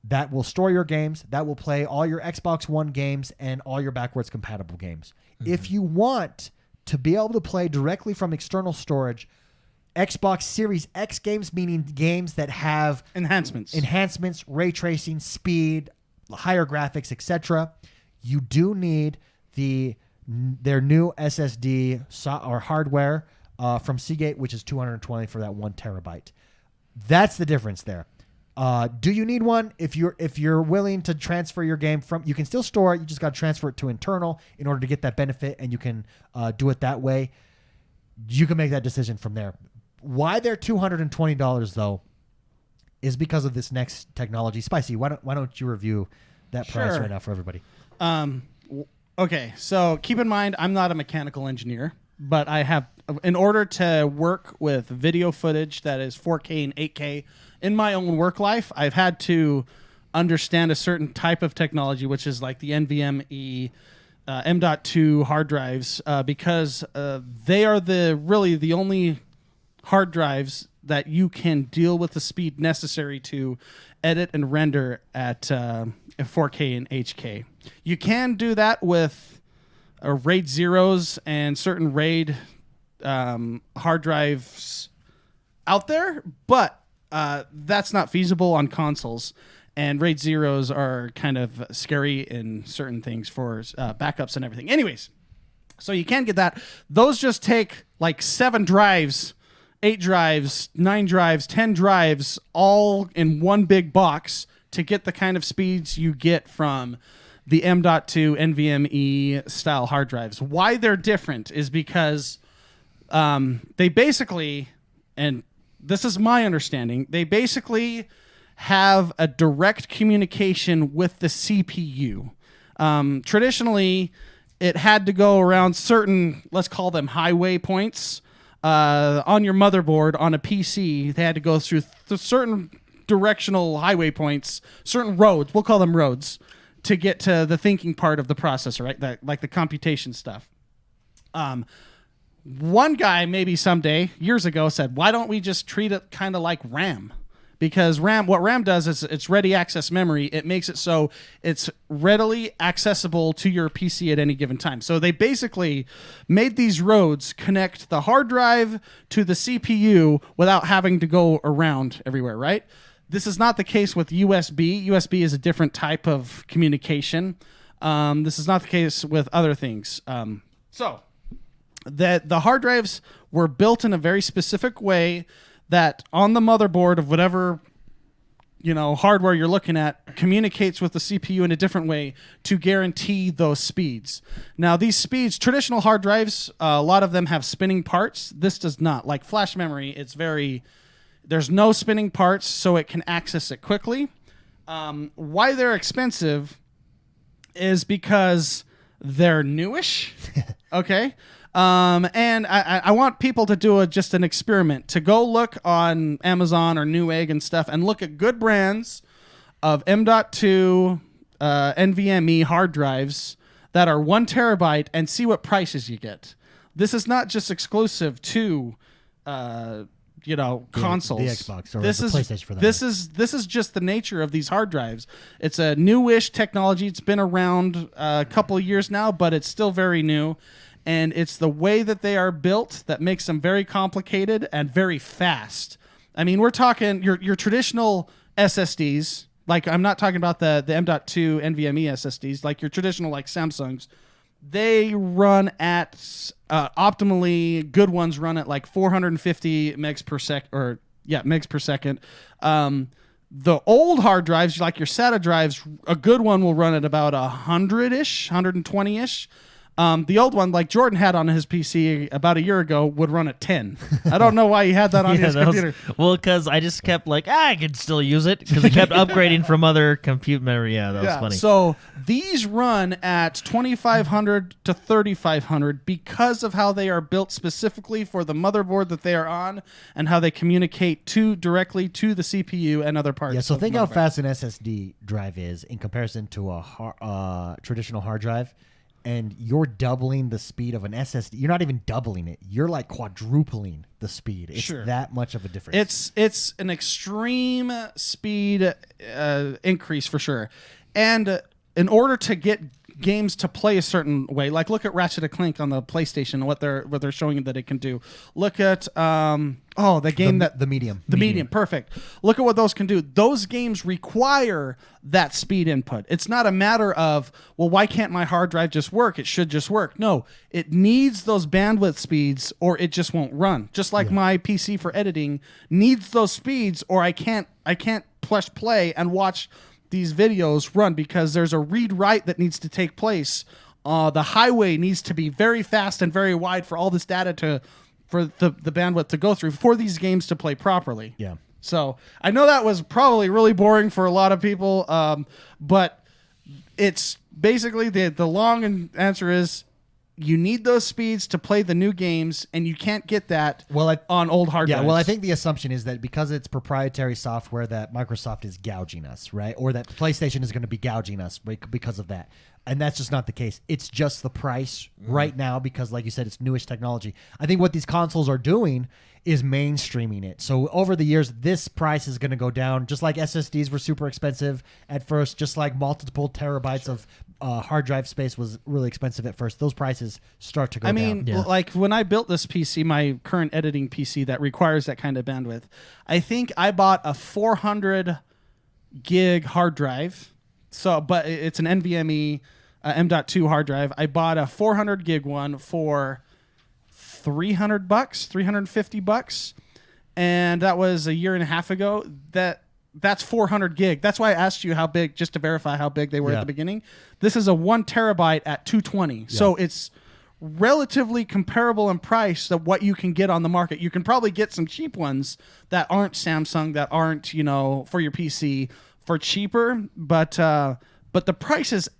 That will store your games. That will play all your Xbox One games and all your backwards compatible games. If you want to be able to play directly from external storage, Xbox Series X games, meaning games that have enhancements, ray tracing, speed, higher graphics, etc., you do need their new SSD or hardware from Seagate, which is $220 for that 1 terabyte. That's the difference there. Do you need one? If you're willing to transfer your game you can still store it. You just got to transfer it to internal in order to get that benefit, and you can do it that way. You can make that decision from there. Why they're $220 though is because of this next technology. Spicy, why don't you review that price right now for everybody? Okay, so keep in mind, I'm not a mechanical engineer, but I have, in order to work with video footage that is 4K and 8K in my own work life, I've had to understand a certain type of technology, which is like the NVMe M.2 hard drives, because they are really the only hard drives that you can deal with the speed necessary to edit and render at 4K and HK. You can do that with RAID zeros and certain RAID hard drives out there, but that's not feasible on consoles. And RAID zeros are kind of scary in certain things for backups and everything. Anyways, so you can get that. Those just take like 7 drives 8 drives, 9 drives, 10 drives, all in one big box to get the kind of speeds you get from the M.2 NVMe style hard drives. Why they're different is because they basically, and this is my understanding, they basically have a direct communication with the CPU. Traditionally, it had to go around certain, let's call them highway points, on your motherboard on a PC. They had to go through certain directional highway points, certain roads, we'll call them roads, to get to the thinking part of the processor, right? Like the computation stuff. One guy, maybe someday, years ago, said, why don't we just treat it kind of like RAM? Because what RAM does is it's ready access memory. It makes it so it's readily accessible to your PC at any given time. So they basically made these roads connect the hard drive to the CPU without having to go around everywhere, right? This is not the case with USB. USB is a different type of communication. This is not the case with other things. So the hard drives were built in a very specific way that on the motherboard of whatever hardware you're looking at communicates with the CPU in a different way to guarantee those speeds. Now, these speeds, traditional hard drives, a lot of them have spinning parts. This does not. Like flash memory, there's no spinning parts, so it can access it quickly. Why they're expensive is because they're newish. Okay. And I want people to do just an experiment, to go look on Amazon or Newegg and stuff and look at good brands of M.2 NVMe hard drives that are 1 terabyte and see what prices you get. This is not just exclusive to consoles. The Xbox or the PlayStation for that. This is just the nature of these hard drives. It's a newish technology. It's been around a couple of years now, but it's still very new. And it's the way that they are built that makes them very complicated and very fast. I mean, we're talking your traditional SSDs. Like, I'm not talking about the M.2 NVMe SSDs, like your traditional like Samsungs. They run at optimally good ones run at like 450 megs per second. The old hard drives, like your SATA drives, a good one will run at about 100-ish, 120-ish. The old one, like Jordan had on his PC about a year ago, would run at 10. I don't know why he had that on his computer. Because I just kept I could still use it because it kept upgrading from other compute memory. Yeah, that was funny. So these run at 2500 to 3500 because of how they are built specifically for the motherboard that they are on and how they communicate directly to the CPU and other parts. Yeah, so think how fast an SSD drive is in comparison to a traditional hard drive. And you're doubling the speed of an SSD. You're not even doubling it. You're like quadrupling the speed. It's that much of a difference. It's an extreme speed increase for sure. And in order to get games to play a certain way, like look at Ratchet & Clank on the PlayStation and what they're showing that it can do. Look at the game the Medium. The Medium, perfect. Look at what those can do. Those games require that speed input. It's not a matter of, well, why can't my hard drive just work? It should just work. No, it needs those bandwidth speeds or it just won't run. Just like my PC for editing needs those speeds or I can't push play and watch these videos run because there's a read-write that needs to take place. The highway needs to be very fast and very wide for all this data for the bandwidth to go through for these games to play properly. Yeah. So I know that was probably really boring for a lot of people, but it's basically the long answer is you need those speeds to play the new games, and you can't get that on old hard drives. Yeah, well, I think the assumption is that because it's proprietary software that Microsoft is gouging us, right? Or that PlayStation is going to be gouging us because of that. And that's just not the case. It's just the price right now because, like you said, it's newish technology. I think what these consoles are doing is mainstreaming it. So over the years, this price is going to go down, just like SSDs were super expensive at first, just like multiple terabytes of hard drive space was really expensive at first. Those prices start to go down. Like when I built this PC, my current editing PC that requires that kind of bandwidth, I think I bought a 400 gig hard drive. So, but it's an NVMe M.2 hard drive. I bought a 400 gig one for $300, $350. and that was a year and a half ago. That's 400 gig. That's why I asked you how big, just to verify how big they were at the beginning. This is a 1 terabyte at 220. So it's relatively comparable in price to what you can get on the market. You can probably get some cheap ones that aren't Samsung, that aren't, for your PC for cheaper, but the price is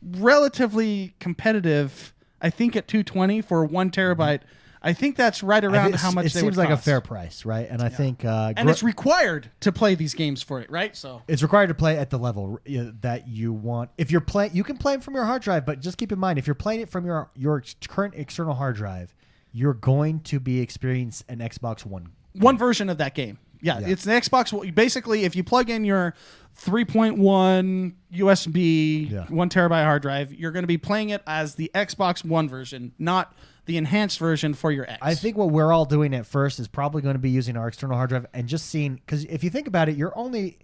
relatively competitive. I think at 220 for 1 terabyte. I think that's right around how much they would cost. It seems like a fair cost. price, right? And I think and it's required to play these games for it, right? So it's required to play at the level that you want. If you're playing, you can play them from your hard drive, but just keep in mind, if you're playing it from your current external hard drive, you're going to be experiencing an Xbox One version of that game. Yeah, it's the Xbox. Basically, if you plug in your 3.1 USB 1 terabyte hard drive, you're going to be playing it as the Xbox One version, not the enhanced version for your X. I think what we're all doing at first is probably going to be using our external hard drive and just seeing, because if you think about it, you're only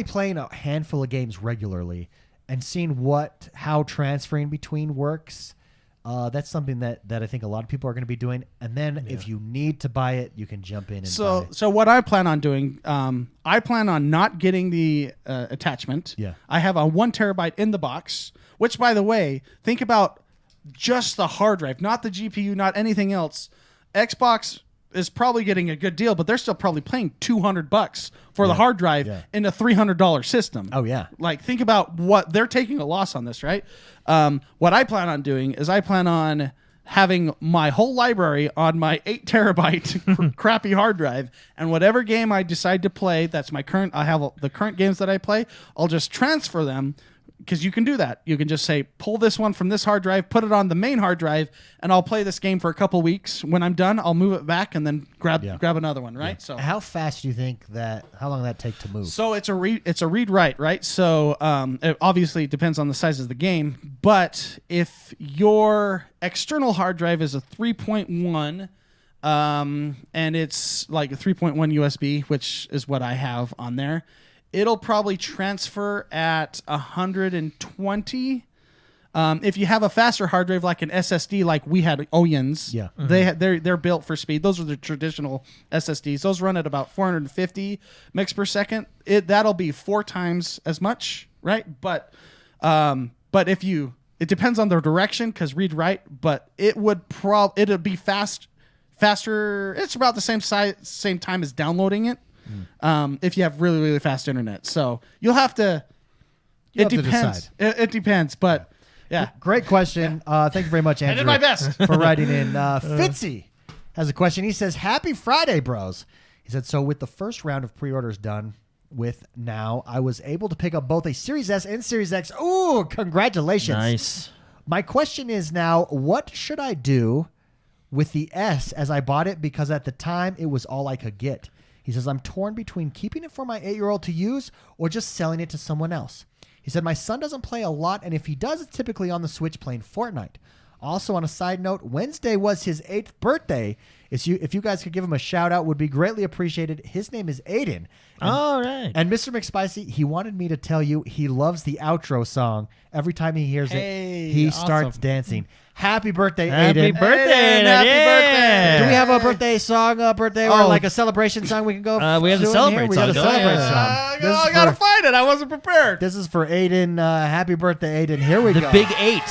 playing a handful of games regularly and seeing how transferring between works. That's something that I think a lot of people are going to be doing. And then if you need to buy it, you can jump in and buy it. So what I plan on doing, I plan on not getting the attachment. Yeah. I have a 1 terabyte in the box, which, by the way, think about just the hard drive, not the GPU, not anything else. Xbox is probably getting a good deal, but they're still probably paying $200 for the hard drive in a $300 system. Oh, yeah. Like, think about what they're taking a loss on this, right? What I plan on doing is I plan on having my whole library on my 8 terabyte crappy hard drive, and whatever game I decide to play, I have the current games that I play, I'll just transfer them. Because you can do that. You can just say, pull this one from this hard drive, put it on the main hard drive, and I'll play this game for a couple weeks. When I'm done, I'll move it back and then grab another one, right? So how fast do you think how long that take to move? So it's a read write, right? So it obviously depends on the size of the game, but if your external hard drive is a 3.1 and it's like a 3.1 USB, which is what I have on there, it'll probably transfer at 120. If you have a faster hard drive like an SSD, like we had Oyens, they're built for speed. Those are the traditional SSDs. Those run at about 450 megs per second. That'll be 4 times as much, right? But it depends on the direction, because read write. But it'll be faster. It's about the same time as downloading it. If you have really, really fast internet. So you'll have to. It depends. It depends, but yeah. Great question. Thank you very much, Andrew. I did my best for writing in. Fitzy has a question. He says, "Happy Friday, bros." He said, "So with the first round of pre-orders done with now, I was able to pick up both a Series S and Series X. Ooh, congratulations! Nice. My question is now, what should I do with the S, as I bought it because at the time it was all I could get?" He says, "I'm torn between keeping it for my 8-year-old to use or just selling it to someone else." He said, "My son doesn't play a lot, and if he does, it's typically on the Switch playing Fortnite." Also, on a side note, Wednesday was his 8th birthday. If you guys could give him a shout out, would be greatly appreciated. His name is Aiden. All right. And Mr. McSpicy, he wanted me to tell you he loves the outro song. Every time he hears it, he starts dancing. Happy birthday, Happy Aiden. birthday, Aiden. Happy Yeah. Do we have a birthday song, or like a celebration song we can go? We have the celebrate We got a song. celebrate Yeah. song. I gotta find it. I wasn't prepared. This is for Aiden. Happy birthday, Aiden. Here we The go. big 8.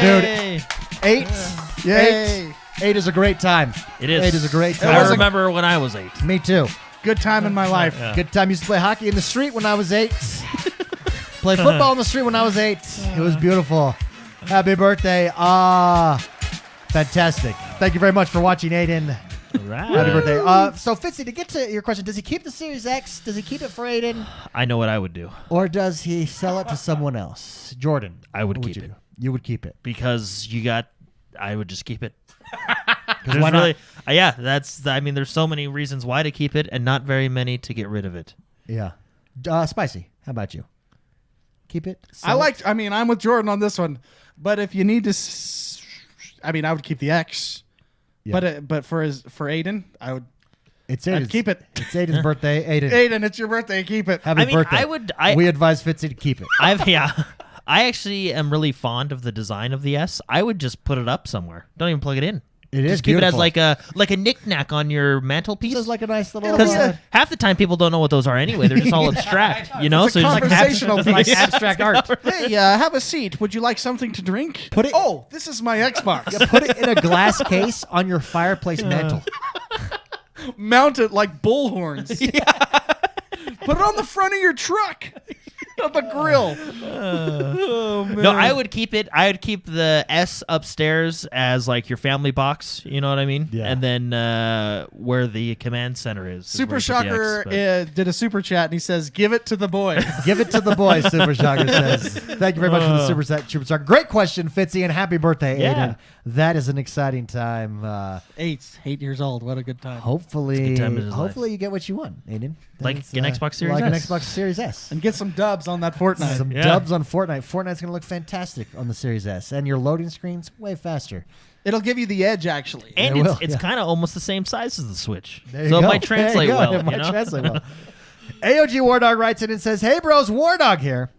Dude. 8. Yay. 8 is a great time. It is. 8 is a great time. I remember when I was 8. Me too. Good time in my life. Yeah. Good time. Used to play hockey in the street when I was 8. Play football in the street when I was 8. It was beautiful. Happy birthday. Fantastic. Thank you very much for watching, Aiden. Right. Happy birthday. So, Fitzy, to get to your question, does he keep the Series X? Does he keep it for Aiden? I know what I would do. Or does he sell it to someone else? Jordan. I would what keep you it. do? You would keep it. Because I would just keep it. Because why not? There's so many reasons why to keep it and not very many to get rid of it. Yeah. Spicy, how about you? Keep it? I'm with Jordan on this one. But if you need to, I would keep the X. Yeah. But for Aiden, I'd keep it. It's Aiden's birthday. Aiden. Aiden, it's your birthday. Keep it. Happy birthday. We advise Fitzy to keep it. I actually am really fond of the design of the S. I would just put it up somewhere. Don't even plug it in. It is Just keep beautiful. it as like a knick-knack on your mantelpiece. This is like a nice little. Because half the time people don't know what those are anyway. They're just all abstract, you know. It's a So just conversational like piece. abstract art. Hey, have a seat. Would you like something to drink? Put it- Oh, this is my Xbox. Put it in a glass case on your fireplace mantle. Mount it like bullhorns. Put it on the front of your truck. On the grill. Oh, man. No, I would keep it. I would keep the S upstairs as like your family box. You know what I mean? Yeah. And then where the command center is. Super where you put the Shocker X, but- did a super chat and he says, "Give it to the boys." Give it to the boys, Super Shocker says. Thank you very much for the Super Shocker. Great question, Fitzy, and happy birthday, Yeah. Aiden. That is an exciting time. 8 years old. What a good time. Hopefully, It's a good time in his hopefully you get what you want, Aiden. Like That's, an Xbox Series like an S. Xbox Series S. And get some dubs on that Fortnite. Some Yeah. dubs on Fortnite. Fortnite's going to look fantastic on the Series S, and your loading screen's way faster. It'll give you the edge, actually. And It it's will, it's yeah. kind of almost the same size as the Switch. There you So go. it might translate There you go. well. It might you know? translate well. AOG War Dog writes in and says, "Hey bros, War Dog here."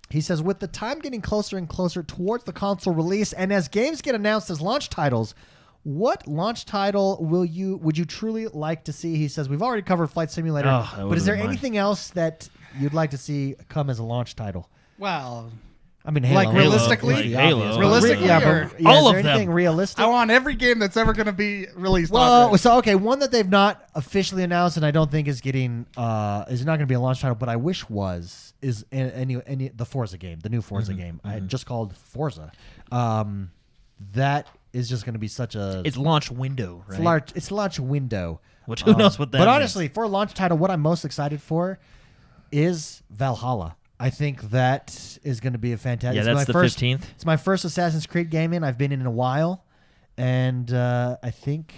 He says, with the time getting closer and closer towards the console release, and as games get announced as launch titles, what launch title would you truly like to see? He says, we've already covered Flight Simulator, Oh, that but is would've there been mine. anything else that you'd like to see come as a launch title? Well, I mean, Halo. Like Halo realistically? is the Like Halo. obvious, but Realistically, yeah, or- but, yeah, All is there of them. anything realistic? I want every game that's ever going to be released. Well, on it. so okay, one that they've not officially announced, and I don't think is getting is not going to be a launch title, but I wish is any the Forza game, the new Forza game, I just called Forza. That is just going to be such a It's launch window, it's right? large. It's launch window. Which who knows what that But means. honestly, for a launch title, what I'm most excited for is Valhalla. I think that is going to be a fantastic. Yeah, it's that's my the first, 15th. It's my first Assassin's Creed game in. I've been in a while, and I think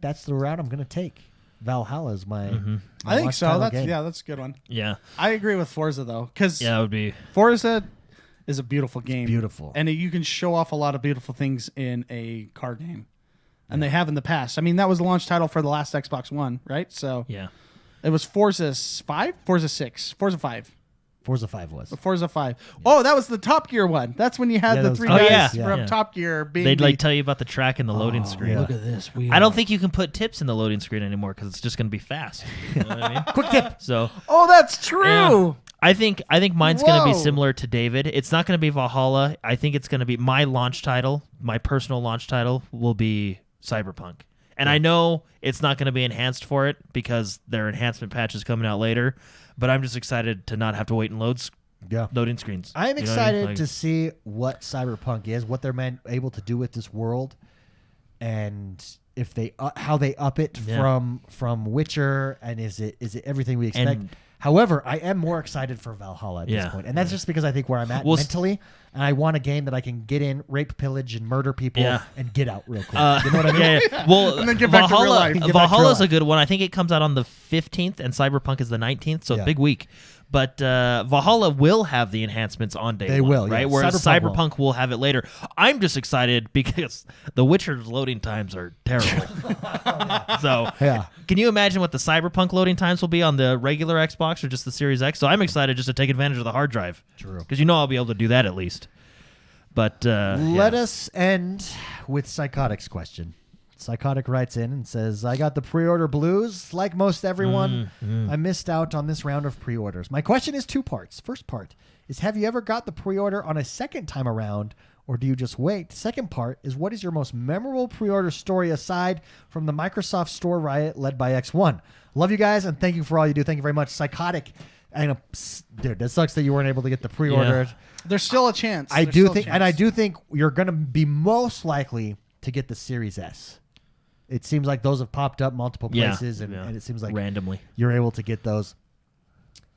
that's the route I'm going to take. Valhalla is my. my I think launch so. title That's game. that's a good one. Yeah. I agree with Forza though, because Yeah, it would be. Forza is a beautiful game. Beautiful. And you can show off a lot of beautiful things in a car game. And they have in the past. I mean, that was the launch title for the last Xbox One, right? So Yeah. it was Forza 5? Forza 6? Forza 5. Forza 5 was. Forza 5. Oh, that was the Top Gear one. That's when you had Yeah, that the was three Top guys Gear. Yeah. from Yeah. Top Gear being They'd the- like tell you about the track and the loading screen. yeah. Look at this. I don't think you can put tips in the loading screen anymore because it's just going to be fast. You know what I mean? Quick tip. So Oh, that's true. yeah. I think mine's going to be Whoa. similar to David. It's not going to be Valhalla. I think it's going to be my launch title. My personal launch title will be Cyberpunk. And I know it's not going to be enhanced for it because their enhancement patch is coming out later. But I'm just excited to not have to wait in Yeah. loading screens. I am You know what I mean? excited Like- to see what Cyberpunk is, what they're able to do with this world, and if they how they up it Yeah. from Witcher, and is it everything we expect? And- However, I am more excited for Valhalla at Yeah. this point, and that's just because I think where I'm at Well, mentally, and I want a game that I can get in, rape, pillage, and murder people, Yeah. and get out real quick. You know what I mean? Yeah. Well, And then get back to real life. Get back to Valhalla's real a good one. I think it comes out on the 15th, and Cyberpunk is the 19th, so Yeah. big week. But Valhalla will have the enhancents on day They one, will, yeah. right? Whereas Cyberpunk Cyberpunk will have it later. I'm just excited because The Witcher's loading times are terrible. So, Yeah. can you imagine what the Cyberpunk loading times will be on the regular Xbox or just the Series X? So I'm excited just to take advantage of the hard drive. True. Because I'll be able to do that at least. But Let us end with Psychotic's question. Psychotic writes in and says, I got the pre-order blues. Like most everyone, I missed out on this round of pre-orders. My question is 2 parts. First part is, have you ever got the pre-order on a second time around, or do you just wait? Second part is, what is your most memorable pre-order story aside from the Microsoft Store riot led by X1? Love you guys, and thank you for all you do. Thank you very much. Psychotic. And dude, that sucks that you weren't able to get the pre-order. Yeah. There's still a chance. I There's do still a think, chance. and I do think you're going to be most likely to get the Series S. It seems like those have popped up multiple places, and it seems like randomly. you're able to get those.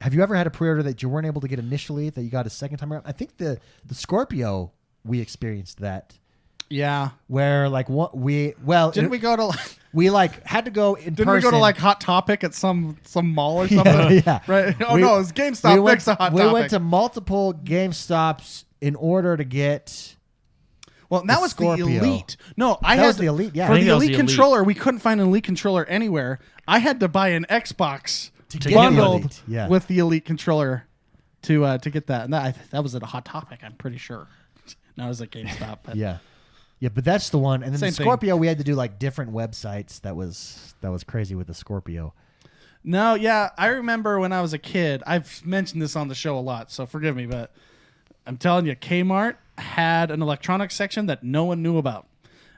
Have you ever had a pre-order that you weren't able to get initially that you got a second time around? I think the Scorpio, we experienced that, Yeah. where like what Didn't we go to? we like had to go in Didn't person. we go to like Hot Topic at some mall or something? yeah. Right. Oh We- no, it was GameStop went, next to Hot we Topic. went to multiple GameStops in order to get. Well, that the was Scorpio. the Elite. No, I That had was the Elite, yeah. For I think the that was Elite the Elite. controller, we couldn't find an Elite controller anywhere. I had to buy an Xbox To get the bundled Elite, yeah. with the Elite controller to get that. And that was at a Hot Topic. I'm pretty sure. No, it was at GameStop. But Yeah. Yeah, but that's the one. And then Same the thing. Scorpio, we had to do like different websites. That was crazy with the Scorpio. No, yeah, I remember when I was a kid. I've mentioned this on the show a lot, so forgive me, but I'm telling you, Kmart had an electronics section that no one knew about.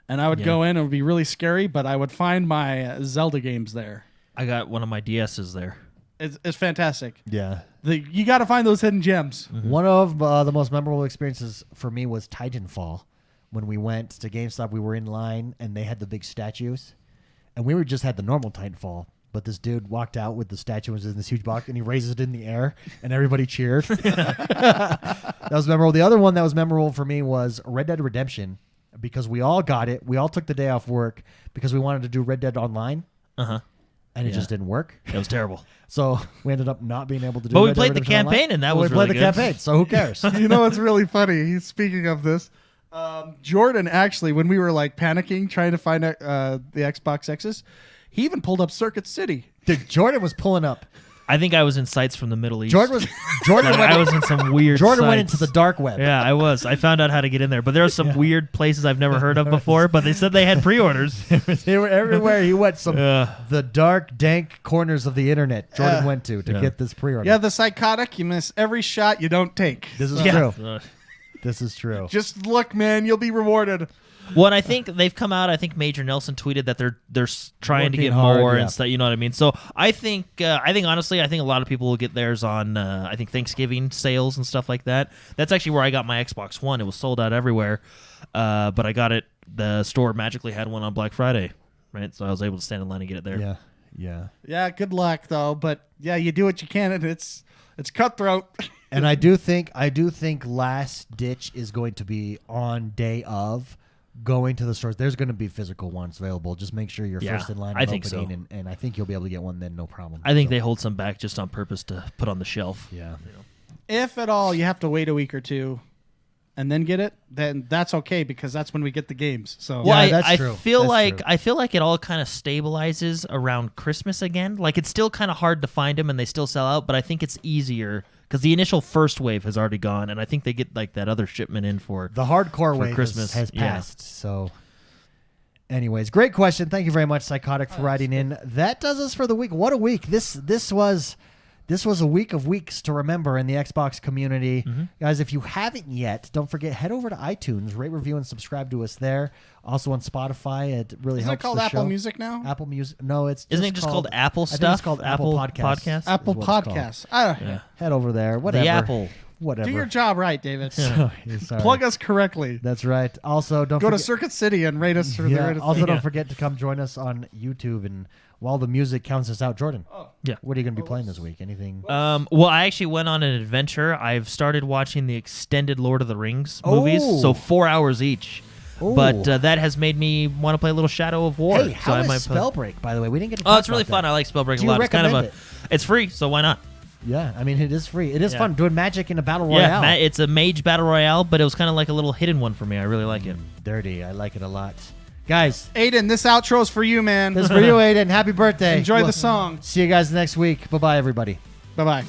And I would go in, and it would be really scary, but I would find my Zelda games there. I got one of my DSs there. It's fantastic. Yeah. You got to find those hidden gems. One of the most memorable experiences for me was Titanfall. When we went to GameStop, we were in line, and they had the big statues. And we just had the normal Titanfall. But this dude walked out with the statue was in this huge box, and he raises it in the air, and everybody cheered. That was memorable. The other one that was memorable for me was Red Dead Redemption, because we all got it. We all took the day off work because we wanted to do Red Dead Online, and it just didn't work. It was terrible. So we ended up not being able to do But we Red Dead played the Redemption campaign, Online. and that Well, was we played really the good. campaign, so who cares? You know what's really funny? Speaking of this, Jordan actually, when we were like panicking trying to find the Xbox X's, he even pulled up Circuit City. Dude, Jordan was pulling up. I think I was in sites from the Middle East. Jordan I was in some weird Jordan went sites. into the dark web. Yeah, I was. I found out how to get in there. But there are some weird places I've never heard of before, but they said they had pre-orders. They were everywhere he went. The dark, dank corners of the internet Jordan went to get this pre-order. Yeah, the psychotic, you miss every shot you don't take. This is Yeah. true. This is true. Just look, man, you'll be rewarded. Well, and I think they've come out. I think Major Nelson tweeted that they're trying to Working get hard, more yeah. and stuff. You know what I mean? So I think honestly, I think a lot of people will get theirs on I think Thanksgiving sales and stuff like that. That's actually where I got my Xbox One. It was sold out everywhere, but I got it. The store magically had one on Black Friday, right? So I was able to stand in line and get it there. Yeah. Yeah, good luck though. But yeah, you do what you can, and it's cutthroat. And I do think Last Ditch is going to be on day of going to the stores. There's going to be physical ones available. Just make sure you're first in line. I think so. and I think you'll be able to get one then, no problem. I think they hold some back just on purpose to put on the shelf. Yeah. If at all you have to wait a week or two and then get it, then that's okay because that's when we get the games. So Well, Yeah, that's I true. feel That's like true. I feel like it all kind of stabilizes around Christmas again. Like it's still kind of hard to find them, and they still sell out. But I think it's easier because the initial first wave has already gone, and I think they get like that other shipment in for The hardcore for wave Christmas. has Yeah. passed. So, anyways, great question. Thank you very much, Psychotic, for writing in. That does us for the week. What a week! This was a week of weeks to remember in the Xbox community, guys. If you haven't yet, don't forget head over to iTunes, rate, review, and subscribe to us there. Also on Spotify, it really isn't it helps. called the Apple show. Music now? Apple Music? No, it's Isn't it just called Apple I think stuff? it's called Apple Podcasts. Apple is what it's called. Podcasts. I don't Yeah. Head over there. Whatever. the Apple. Whatever. Do your job right, David. Sorry. Plug us correctly. That's right. Also, don't Go to forget, Circuit City and rate us for the yeah, rate of also, thing. don't forget to come join us on YouTube. And while the music counts us out, Jordan, Yeah. what are you going to be playing this week? Anything? Well, I actually went on an adventure. I've started watching the extended Lord of the Rings movies, Oh. so 4 hours each. Ooh. But that has made me want to play a little Shadow of War. Hey, how I is might play- Spellbreak, by the way? We didn't get to Oh, talk it's really about fun. that. I like Spellbreak Do a you lot. It's kind of recommend it's free, so why not? Yeah, I mean, it is free. It is Yeah. fun doing magic in a battle Yeah, royale. it's a mage battle royale, but it was kind of like a little hidden one for me. I really like it. Dirty. I like it a lot. Guys, Aiden, this outro's for you, man. this is for you, Aiden. Happy birthday. Enjoy We'll the song. See you guys next week. Bye-bye, everybody. Bye-bye.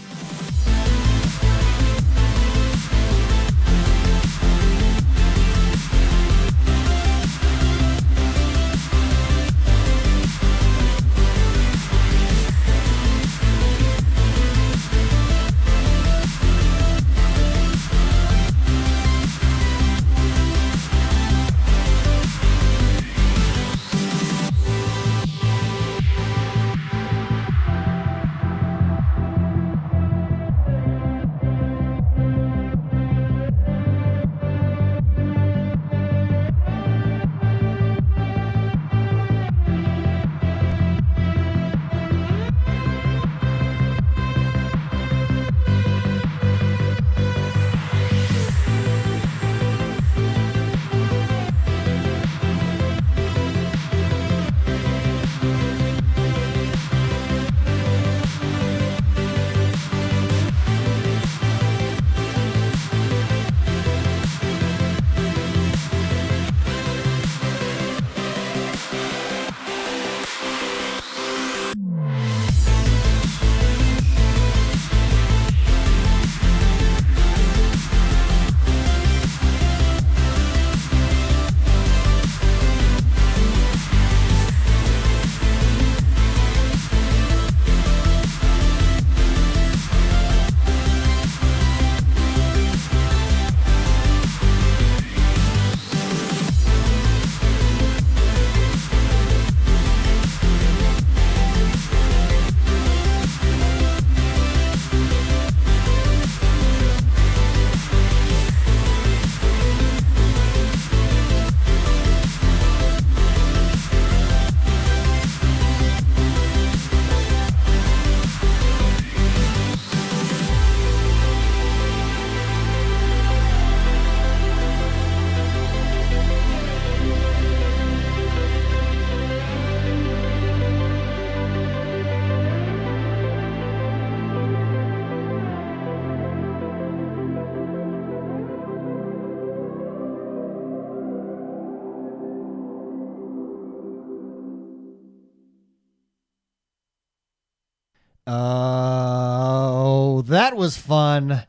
Oh, that was fun.